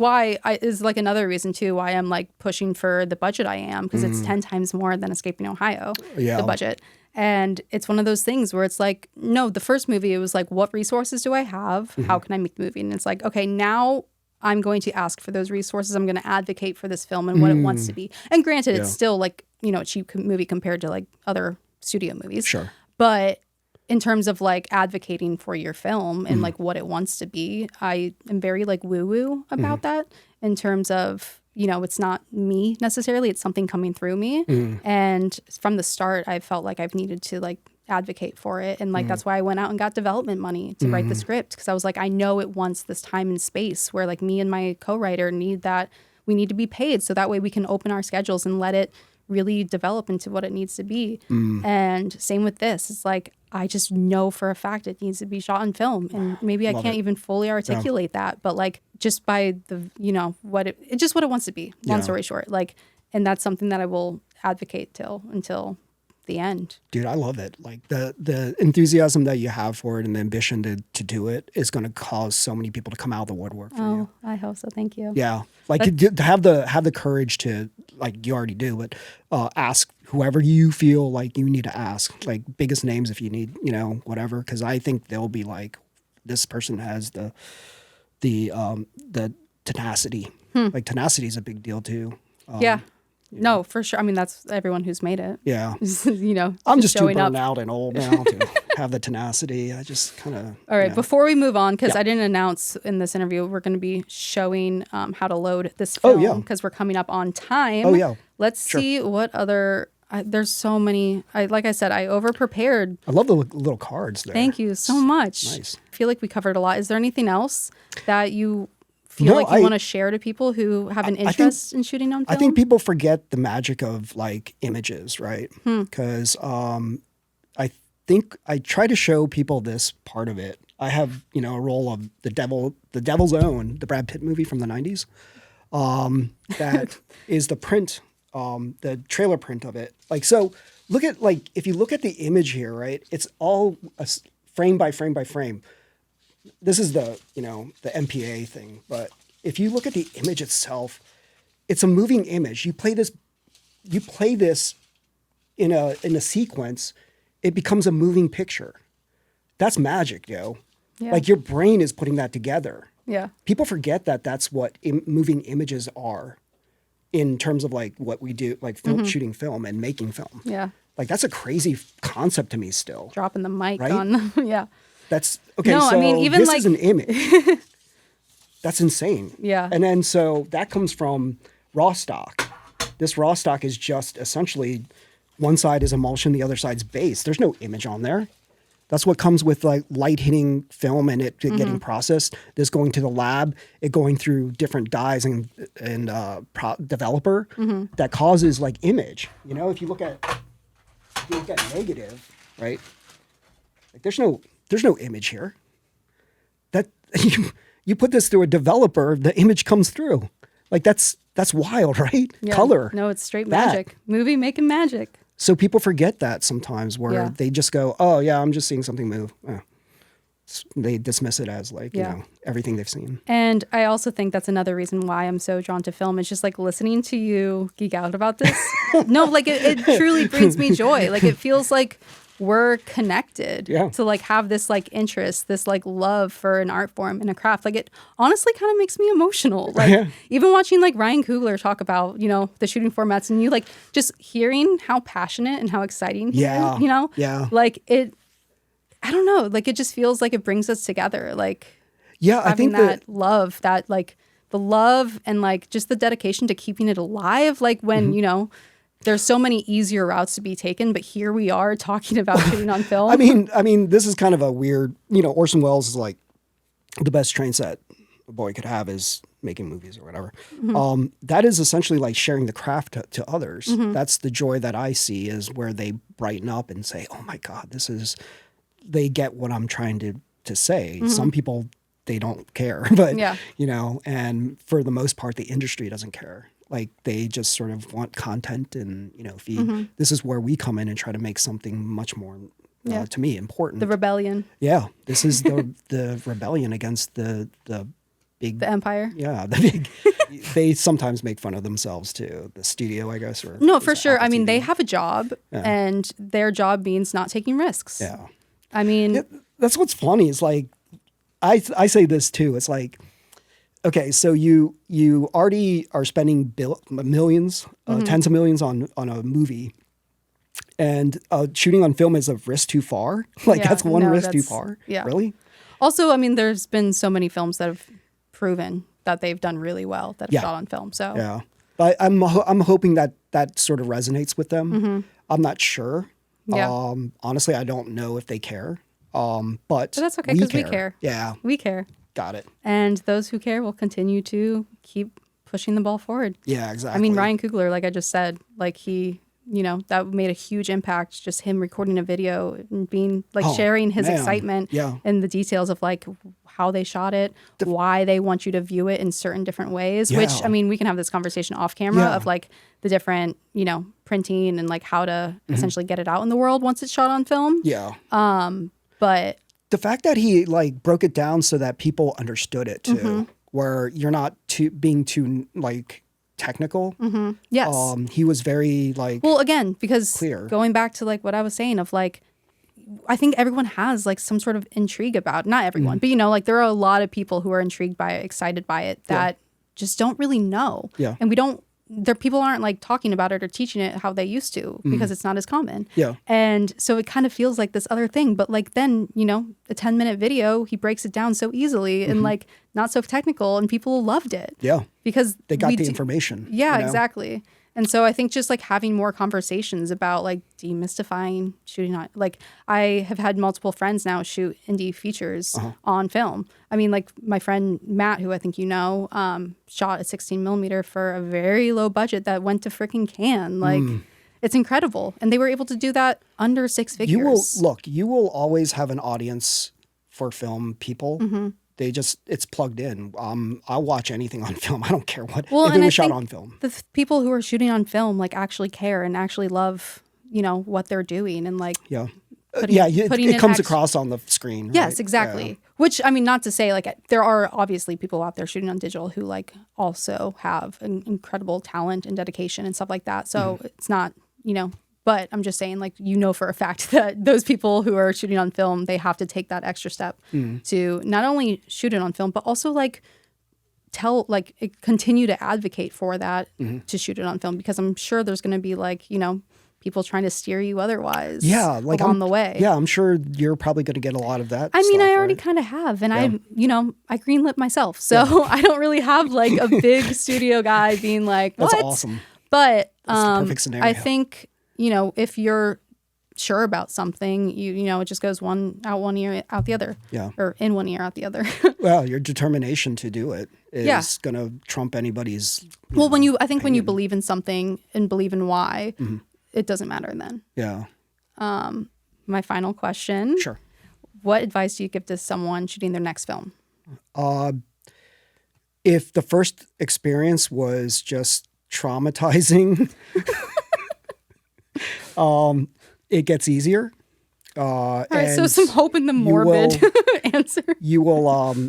Is like another reason too why I'm like pushing for the budget I am, because it's 10 times more than Escaping Ohio, the budget. And it's one of those things where it's like, no, the first movie, it was like, what resources do I have? How can I make the movie? And it's like, okay, now I'm going to ask for those resources. I'm going to advocate for this film and what it wants to be. And granted, it's still like, a cheap movie compared to like other studio movies. Sure. But in terms of like advocating for your film and like what it wants to be, I am very like woo-woo about that, in terms of, it's not me necessarily, it's something coming through me. And from the start, I felt like I've needed to like advocate for it. And like, that's why I went out and got development money to write the script. Cause I was like, I know it wants this time and space where like me and my co-writer we need to be paid. So that way we can open our schedules and let it really develop into what it needs to be. And same with this. It's like, I just know for a fact it needs to be shot on film. And maybe I can't even fully articulate that, but like just by the, it's just what it wants to be, long story short. Like, and that's something that I will advocate until the end. Dude, I love it. Like the enthusiasm that you have for it and the ambition to do it is going to cause so many people to come out of the woodwork for you. I hope so. Thank you. Yeah. Like to have the courage to, like you already do, but ask whoever you feel like you need to ask, like biggest names if you need, whatever. Cause I think they'll be like, this person has the tenacity. Like tenacity is a big deal too. Yeah. No, for sure. I mean, that's everyone who's made it. Yeah. I'm just too burnt out and old now to have the tenacity. I just kind of. All right. Before we move on, because I didn't announce in this interview, we're going to be showing how to load this film, because we're coming up on time. Oh, yeah. Let's see what other. There's so many. Like I said, I over prepared. I love the little cards there. Thank you so much. Nice. I feel like we covered a lot. Is there anything else that you feel like you want to share to people who have an interest in shooting on film? I think people forget the magic of like images, right? Because I think I try to show people this part of it. I have, a role of the Devil's Own, the Brad Pitt movie from the 90s. That is the print, the trailer print of it. Like, so look at, like, if you look at the image here, right? It's all frame by frame by frame. This is the, the MPA thing. But if you look at the image itself, it's a moving image. You play this in a sequence, it becomes a moving picture. That's magic, yo. Yeah. Like your brain is putting that together. Yeah. People forget that that's what moving images are in terms of like what we do, like shooting film and making film. Yeah. Like that's a crazy concept to me still. Dropping the mic right? on, yeah. That's okay. No, so I mean, even this like is an image. That's insane. Yeah. And then so that comes from raw stock. This raw stock is just essentially one side is emulsion, the other side's base. There's no image on there. That's what comes with like light hitting film and it getting processed. This going to the lab, it going through different dyes and developer that causes like image. If you look at negative, right? Like there's no image here. That you put this through a developer, the image comes through. Like that's wild, right? Yeah. Color. No, it's straight magic. Movie making magic. So people forget that sometimes where they just go, oh yeah, I'm just seeing something move. They dismiss it as like, everything they've seen. And I also think that's another reason why I'm so drawn to film. It's just like listening to you geek out about this. No, like it truly brings me joy. Like it feels like we're connected to like have this like interest, this like love for an art form and a craft. Like it honestly kind of makes me emotional. Like even watching like Ryan Coogler talk about, the shooting formats and you like just hearing how passionate and how exciting he is, like it, I don't know, like it just feels like it brings us together. Like I think that love, that like the love and like just the dedication to keeping it alive. Like when, there's so many easier routes to be taken, but here we are talking about shooting on film. I mean, this is kind of a weird, Orson Welles is like the best train set a boy could have is making movies or whatever. That is essentially like sharing the craft to others. That's the joy that I see, is where they brighten up and say, oh my God, they get what I'm trying to say. Some people, they don't care, but and for the most part, the industry doesn't care. Like, they just sort of want content, and this is where we come in and try to make something much more to me important. The rebellion. Yeah, this is the rebellion against the big, the empire. Yeah, the big. They sometimes make fun of themselves too. The studio, I guess, or no, for sure. Apple I mean, TV. they have a job, and their job means not taking risks. Yeah, I mean, that's what's funny. Is like, I say this too. It's like, okay, so you already are spending millions, tens of millions on a movie. And shooting on film is a risk too far. Like, that's one risk too far. Yeah. Really? Also, I mean, there's been so many films that have proven that they've done really well that have shot on film. So yeah, but I'm hoping that sort of resonates with them. I'm not sure. Yeah. Honestly, I don't know if they care. But that's okay, because we care. Yeah. We care. Got it. And those who care will continue to keep pushing the ball forward. Yeah, exactly. I mean, Ryan Coogler, like I just said, like that made a huge impact, just him recording a video and being like sharing his excitement and the details of like how they shot it, why they want you to view it in certain different ways, which, I mean, we can have this conversation off camera of like the different, printing and like how to essentially get it out in the world once it's shot on film. Yeah. But the fact that he like broke it down so that people understood it too, where you're not being too like technical. Yes. He was very like, well, again, because clear. Going back to like what I was saying of like, I think everyone has like some sort of intrigue about, not everyone, but like there are a lot of people who are intrigued by it, excited by it, that just don't really know. Yeah. And people aren't like talking about it or teaching it how they used to, because it's not as common. Yeah. And so it kind of feels like this other thing, but like then, a 10-minute video, he breaks it down so easily and like not so technical, and people loved it. Yeah. Because they got the information. Yeah, exactly. And so I think just like having more conversations about like demystifying shooting on, like I have had multiple friends now shoot indie features on film. I mean, like my friend Matt, who I think shot a 16 millimeter for a very low budget that went to freaking Cannes. Like it's incredible. And they were able to do that under six figures. You will always have an audience for film people. It's plugged in. I'll watch anything on film. I don't care what, if it was shot on film. The people who are shooting on film like actually care and actually love, what they're doing, and like it comes across on the screen. Yes, right? exactly. Yeah. Which, I mean, not to say like there are obviously people out there shooting on digital who like also have an incredible talent and dedication and stuff like that. So it's not, but I'm just saying, like, for a fact that those people who are shooting on film, they have to take that extra step to not only shoot it on film, but also like continue to advocate for that to shoot it on film, because I'm sure there's going to be like, people trying to steer you otherwise along the way. Yeah, I'm sure you're probably going to get a lot of that. I mean, I already kind of have, and I greenlit myself. So I don't really have like a big studio guy being like, what? That's awesome. But That's the perfect scenario. I think, if you're sure about something, it just goes one ear out the other. Yeah. Or in one ear out the other. Well, your determination to do it is going to trump anybody's. When you believe in something and believe in why, it doesn't matter then. Yeah. My final question. Sure. What advice do you give to someone shooting their next film? If the first experience was just traumatizing, it gets easier. All right, so some hope in the morbid answer. You'll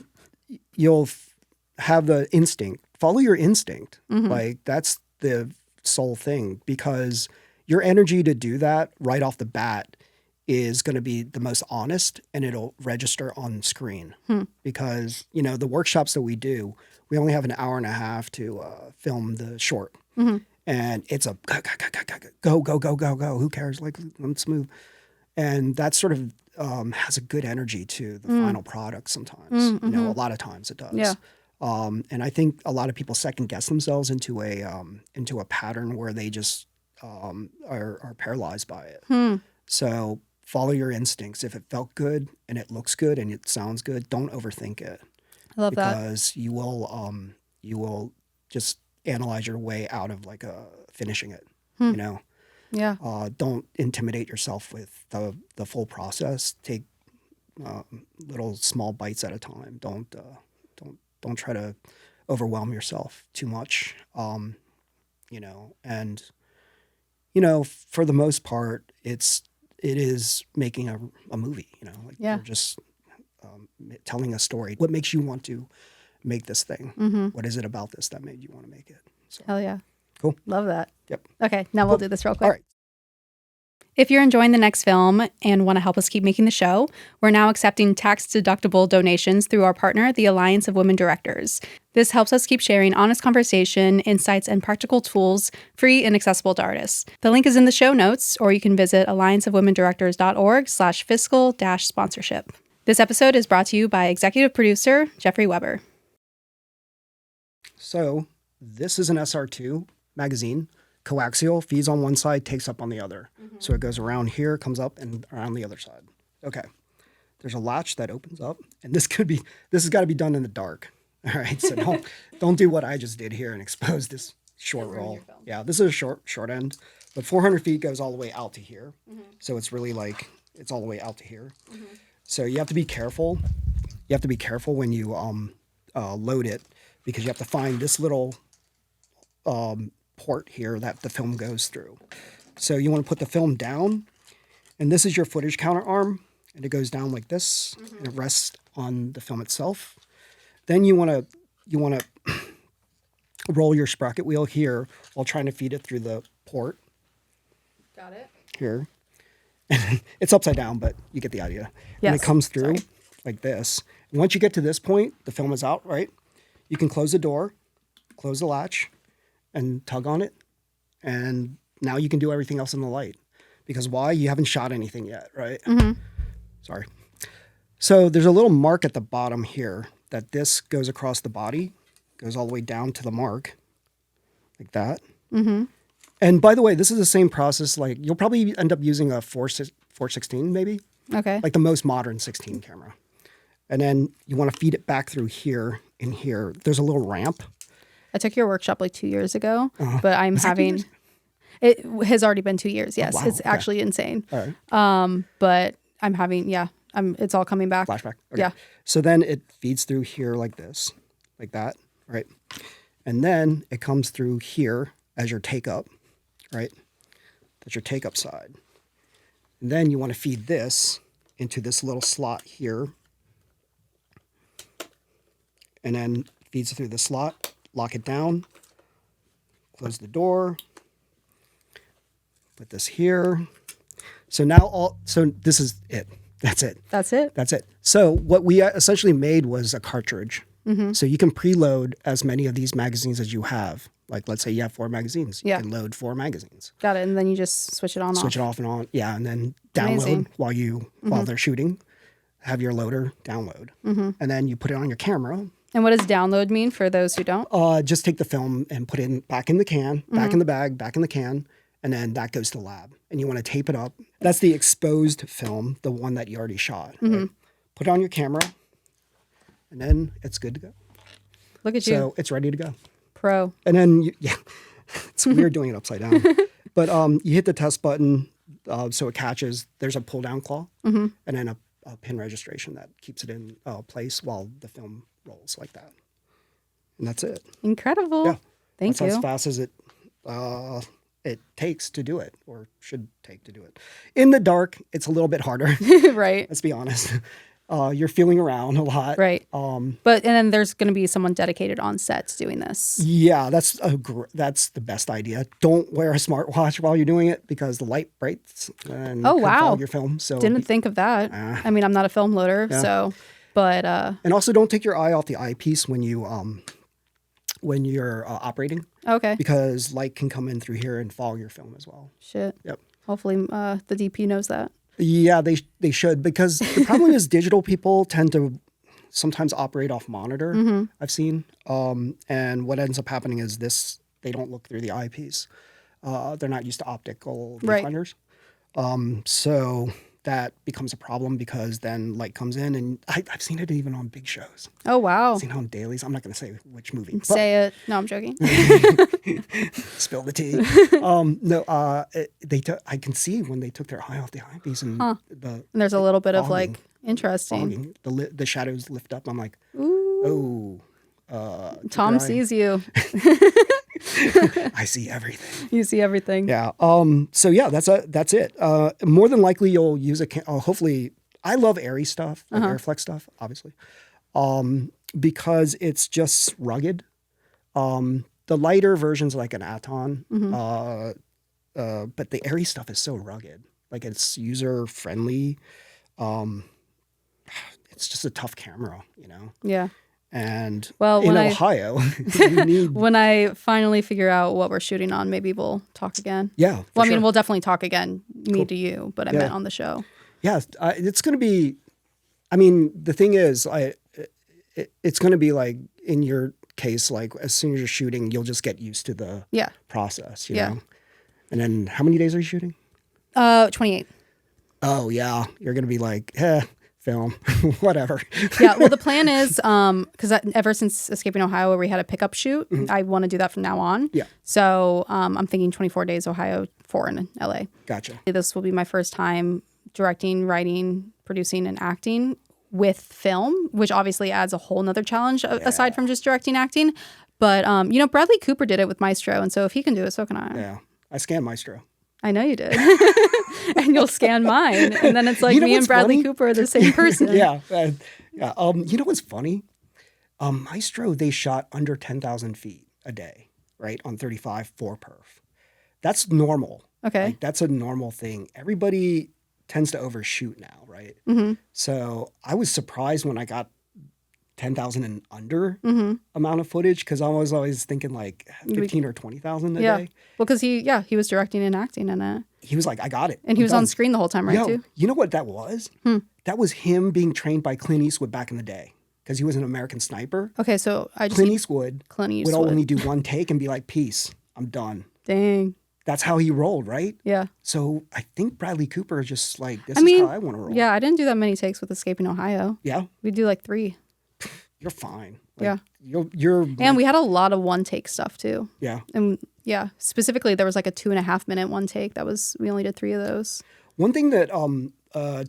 have the instinct. Follow your instinct. Like, that's the sole thing, because your energy to do that right off the bat is going to be the most honest, and it'll register on screen. Because, the workshops that we do, we only have an hour and a half to film the short. And it's a go, go, go, go, go. Who cares? Like, let's move. And that sort of has a good energy to the final product sometimes. A lot of times it does. Yeah. And I think a lot of people second guess themselves into a pattern where they just are paralyzed by it. So follow your instincts. If it felt good and it looks good and it sounds good, don't overthink it. I love that. Because you will you will just analyze your way out of like finishing it. You know, Yeah. don't intimidate yourself with the full process. Take little small bites at a time. Don't try to overwhelm yourself too much. You know, and you know, for the most part, it is making a movie. You know, like you're just telling a story. What makes you want to make this thing? What is it about this that made you want to make it? So, Hell yeah. cool. Love that. Yep. Okay, now we'll do this real quick. All right. If you're enjoying the next film and want to help us keep making the show, we're now accepting tax-deductible donations through our partner, the Alliance of Women Directors. This helps us keep sharing honest conversation, insights, and practical tools free and accessible to artists. The link is in the show notes, or you can visit allianceofwomendirectors.org/fiscal-sponsorship. This episode is brought to you by executive producer Jeffrey Weber. So this is an SR2 magazine. Coaxial, feeds on one side, takes up on the other. So it goes around here, comes up, and around the other side. Okay. There's a latch that opens up, and this has got to be done in the dark. All right. So don't do what I just did here and expose this short roll. Yeah, this is a short end, but 400 feet goes all the way out to here. So it's really like it's all the way out to here. So you have to be careful. You have to be careful when you load it, because you have to find this little port here that the film goes through. So you want to put the film down, and this is your footage counter arm, and it goes down like this, and it rests on the film itself. Then you want to roll your sprocket wheel here while trying to feed it through the port. Got it. Here. It's upside down, but you get the idea. Yes. And it comes through like this. And once you get to this point, the film is out, right? You can close the door, close the latch, and tug on it. And now you can do everything else in the light. Because why? You haven't shot anything yet, right? Sorry. So there's a little mark at the bottom here that this goes across the body, goes all the way down to the mark, like that. And by the way, this is the same process. Like you'll probably end up using a 416 maybe. Okay. Like the most modern 16 camera. And then you want to feed it back through here and here. There's a little ramp. I took your workshop like 2 years ago, but I'm having... It has already been 2 years, yes. Oh, wow. It's actually insane. All right. But I'm having, it's all coming back. Flashback. Okay. Yeah. So then it feeds through here like this, like that, right? And then it comes through here as your take up, right? That's your take up side. And then you want to feed this into this little slot here. And then feeds through the slot, lock it down, close the door, put this here. So now so this is it. That's it. That's it? That's it. So what we essentially made was a cartridge. So you can preload as many of these magazines as you have. Like let's say you have 4 magazines. You can load 4 magazines. Got it. And then you just switch it on Switch it off and on. Yeah. And then download while they're shooting. Have your loader download. And then you put it on your camera. And what does download mean for those who don't? Just take the film and put it back in the can, back in the bag, back in the can. And then that goes to the lab. And you want to tape it up. That's the exposed film, the one that you already shot. Right? Put it on your camera. And then it's good to go. Look at you. So it's ready to go. Pro. And then, it's weird doing it upside down. But you hit the test button so it catches. There's a pull down claw. And then a pin registration that keeps it in place while the film rolls like that. And that's it. Incredible. Yeah. Thank you. As fast as it takes to do it, or should take to do it. In the dark, it's a little bit harder. Right. Let's be honest. You're feeling around a lot. Right. And then there's going to be someone dedicated on set doing this. Yeah, that's the best idea. Don't wear a smartwatch while you're doing it because the light breaks and could fog your film. So didn't think of that. I mean, I'm not a film loader, so but and also don't take your eye off the eyepiece when you're operating. Okay. Because light can come in through here and fog your film as well. Shit. Yep. Hopefully the DP knows that. Yeah, they should, because the problem is digital people tend to sometimes operate off monitor, I've seen. And what ends up happening is they don't look through the eyepiece. They're not used to optical viewfinders. So that becomes a problem because then light comes in, and I've seen it even on big shows. Oh, wow. I've seen it on dailies. I'm not going to say which movie. Say it. No, I'm joking. Spill the tea. No, I can see when they took their eye off the eyepiece, and and there's a little bit of like interesting. The shadows lift up. I'm like, ooh. oh. Tom sees you. I see everything. You see everything. Yeah. So yeah, that's it. More than likely, you'll use hopefully, I love airy stuff, like Airflex stuff, obviously, because it's just rugged. The lighter version's like an Aton, but the airy stuff is so rugged. Like, it's user friendly. It's just a tough camera, Yeah. And well, in Ohio, you need... when I finally figure out what we're shooting on, maybe we'll talk again. Yeah. Well, I mean, we'll definitely talk again, me to you, but I meant on the show. Yeah, it's going to be. I mean, the thing is, it's going to be like in your case, like as soon as you're shooting, you'll just get used to the process, you know. And then, how many days are you shooting? 28. Oh yeah, you're going to be like, film, whatever. Yeah, well, the plan is, because ever since Escaping Ohio, where we had a pickup shoot, I want to do that from now on. Yeah. So I'm thinking 24 days Ohio, 4 in LA. Gotcha. This will be my first time directing, writing, producing, and acting with film, which obviously adds a whole nother challenge aside from just directing, acting. But, Bradley Cooper did it with Maestro, and so if he can do it, so can I. Yeah, I scanned Maestro. I know you did. And you'll scan mine. And then it's like me and Bradley Cooper are the same person. Yeah. You know what's funny? Maestro, they shot under 10,000 feet a day, right? On 35 4 perf. That's normal. Okay. Like, that's a normal thing. Everybody tends to overshoot now, right? So I was surprised when I got 10,000 and under amount of footage, because I was always thinking like 15 or 20,000 a day. Well, because he was directing and acting in it. He was like, I got it. And he was on screen the whole time, right, too? You know what that was? That was him being trained by Clint Eastwood back in the day, because he was an American sniper. Okay, so Clint Eastwood would only do one take and be like, peace, I'm done. Dang. That's how he rolled, right? Yeah. So I think Bradley Cooper is just like, this is how I want to roll. Yeah, I didn't do that many takes with Escaping Ohio. Yeah? We do like 3. You're fine. Like, you're and we had a lot of one take stuff too. Yeah. And specifically there was like a 2.5 minute one take. We only did 3 of those. One thing that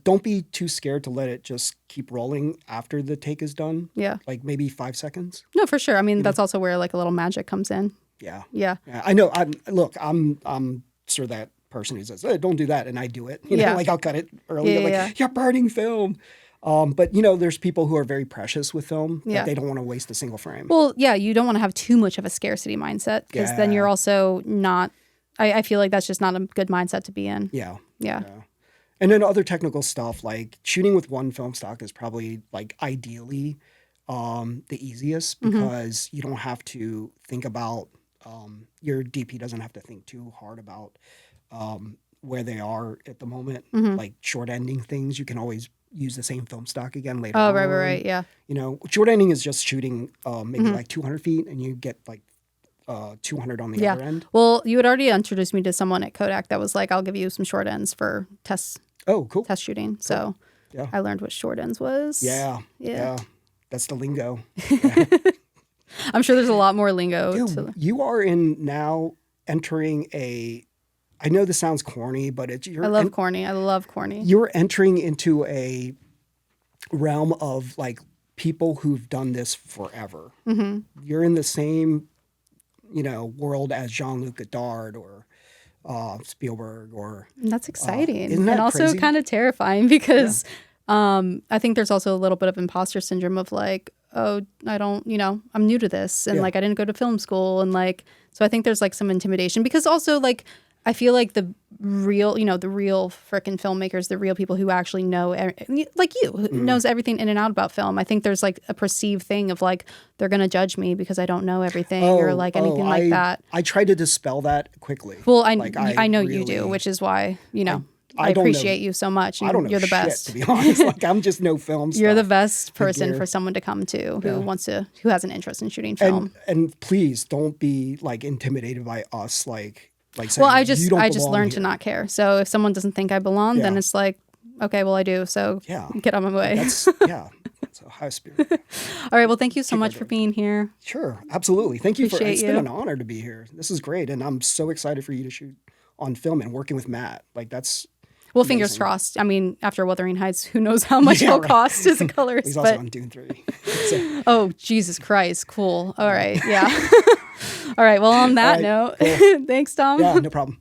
don't be too scared to let it just keep rolling after the take is done. Yeah. Like maybe 5 seconds. No, for sure. I mean, that's also where like a little magic comes in. Yeah. Yeah. I know. I'm sure that person who says, don't do that, and I do it. You know, like I'll cut it early. You're burning film. But there's people who are very precious with film. That they don't want to waste a single frame. Well, yeah, you don't want to have too much of a scarcity mindset, because then you're also not. I feel like that's just not a good mindset to be in. Yeah. Yeah. And then other technical stuff, like shooting with one film stock is probably like ideally the easiest, because you don't have to think about your DP doesn't have to think too hard about where they are at the moment. Like short ending things, you can always use the same film stock again later on. Right, yeah. Short ending is just shooting maybe like 200 feet, and you get like 200 on the other end. Well, you had already introduced me to someone at Kodak that was like, I'll give you some short ends for tests. Oh, cool. Test shooting. Cool. So I learned what short ends was. Yeah. That's the lingo. I'm sure there's a lot more lingo. Dude, you are now entering I know this sounds corny, but I love corny. You're entering into a realm of like people who've done this forever. You're in the same, world as Jean-Luc Godard or Spielberg That's exciting. Isn't that and also crazy? Kind of terrifying, because I think there's also a little bit of imposter syndrome of like, oh, I don't, I'm new to this, and like I didn't go to film school, and like, so I think there's like some intimidation, because also like I feel like the real frickin' filmmakers, the real people who actually know, like you, who knows everything in and out about film. I think there's like a perceived thing of like, they're going to judge me because I don't know everything or like anything like that. I try to dispel that quickly. Well, I know really, you do, which is why, I appreciate you so much. I don't know. You're the shit, best. To be honest. Like, I'm just no film stuff. You're the best person for someone to come to who has an interest in shooting film. And please don't be like intimidated by us, like saying, well, I just learned to not care. So if someone doesn't think I belong, then it's like, Okay, well, I do. So Yeah. get on my way. That's a high spirit. All right. Well, thank you so much for being here. Sure, absolutely. Thank you Appreciate it's been you. an honor to be here. This is great, and I'm so excited for you to shoot on film and working with Matt. Like that's Well, fingers crossed. I mean, after Wuthering Heights, who knows how much it'll cost as a colorist. He's also on Dune 3. So. Oh, Jesus Christ. Cool. All right. Yeah. All right. Well, on that note, cool. thanks, Tom. Yeah, no problem.